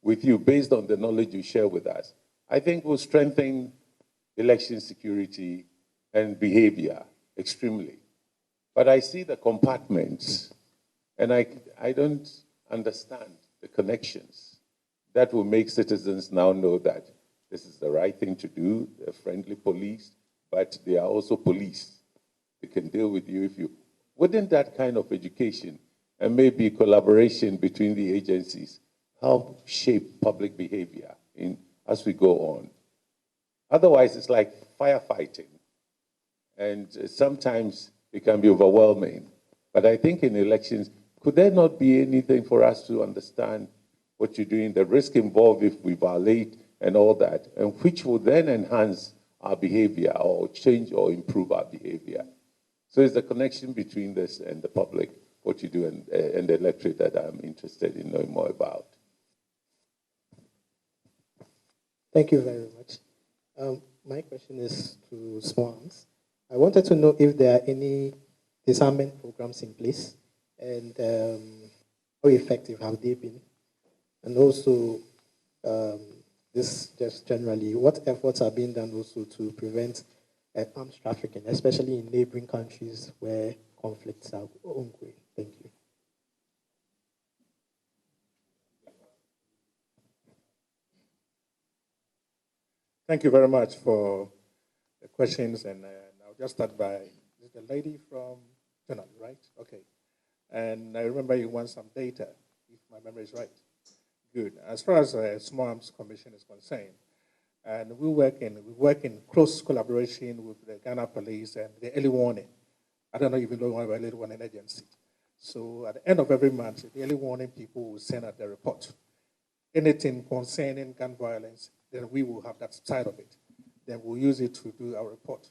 with you based on the knowledge you share with us, I think will strengthen election security and behavior extremely. But I see the compartments, and I don't understand the connections that will make citizens now know that this is the right thing to do. They're friendly police, but they are also police. They can deal with you if you... Wouldn't that kind of education and maybe collaboration between the agencies help shape public behavior as we go on? Otherwise, it's like firefighting. And sometimes it can be overwhelming. But I think in elections, could there not be anything for us to understand what you're doing, the risk involved if we violate and all that, and which will then enhance our behavior or change or improve our behavior? So it's the connection between this and the public, what you do, and the electorate that I'm interested in knowing more about. Thank you very much. My question is to Swans. I wanted to know if there are any disarmament programs in place, and how effective have they been? And also, this just generally, what efforts are being done also to prevent arms trafficking, especially in neighboring countries where conflicts are ongoing? Thank you. Thank you very much for the questions, and I'll just start by the lady from General, right? Okay. And I remember you want some data, if my memory is right. Good. As far as Small Arms Commission is concerned, and we work in close collaboration with the Ghana Police and the early warning. I don't know if you know about early warning agency. So at the end of every month, the early warning people will send out the report. Anything concerning gun violence, then we will have that side of it. Then we'll use it to do our report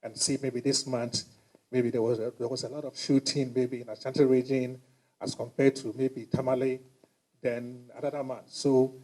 and see maybe this month, maybe there was a lot of shooting maybe in Ashanti region as compared to maybe Tamale, then another month. So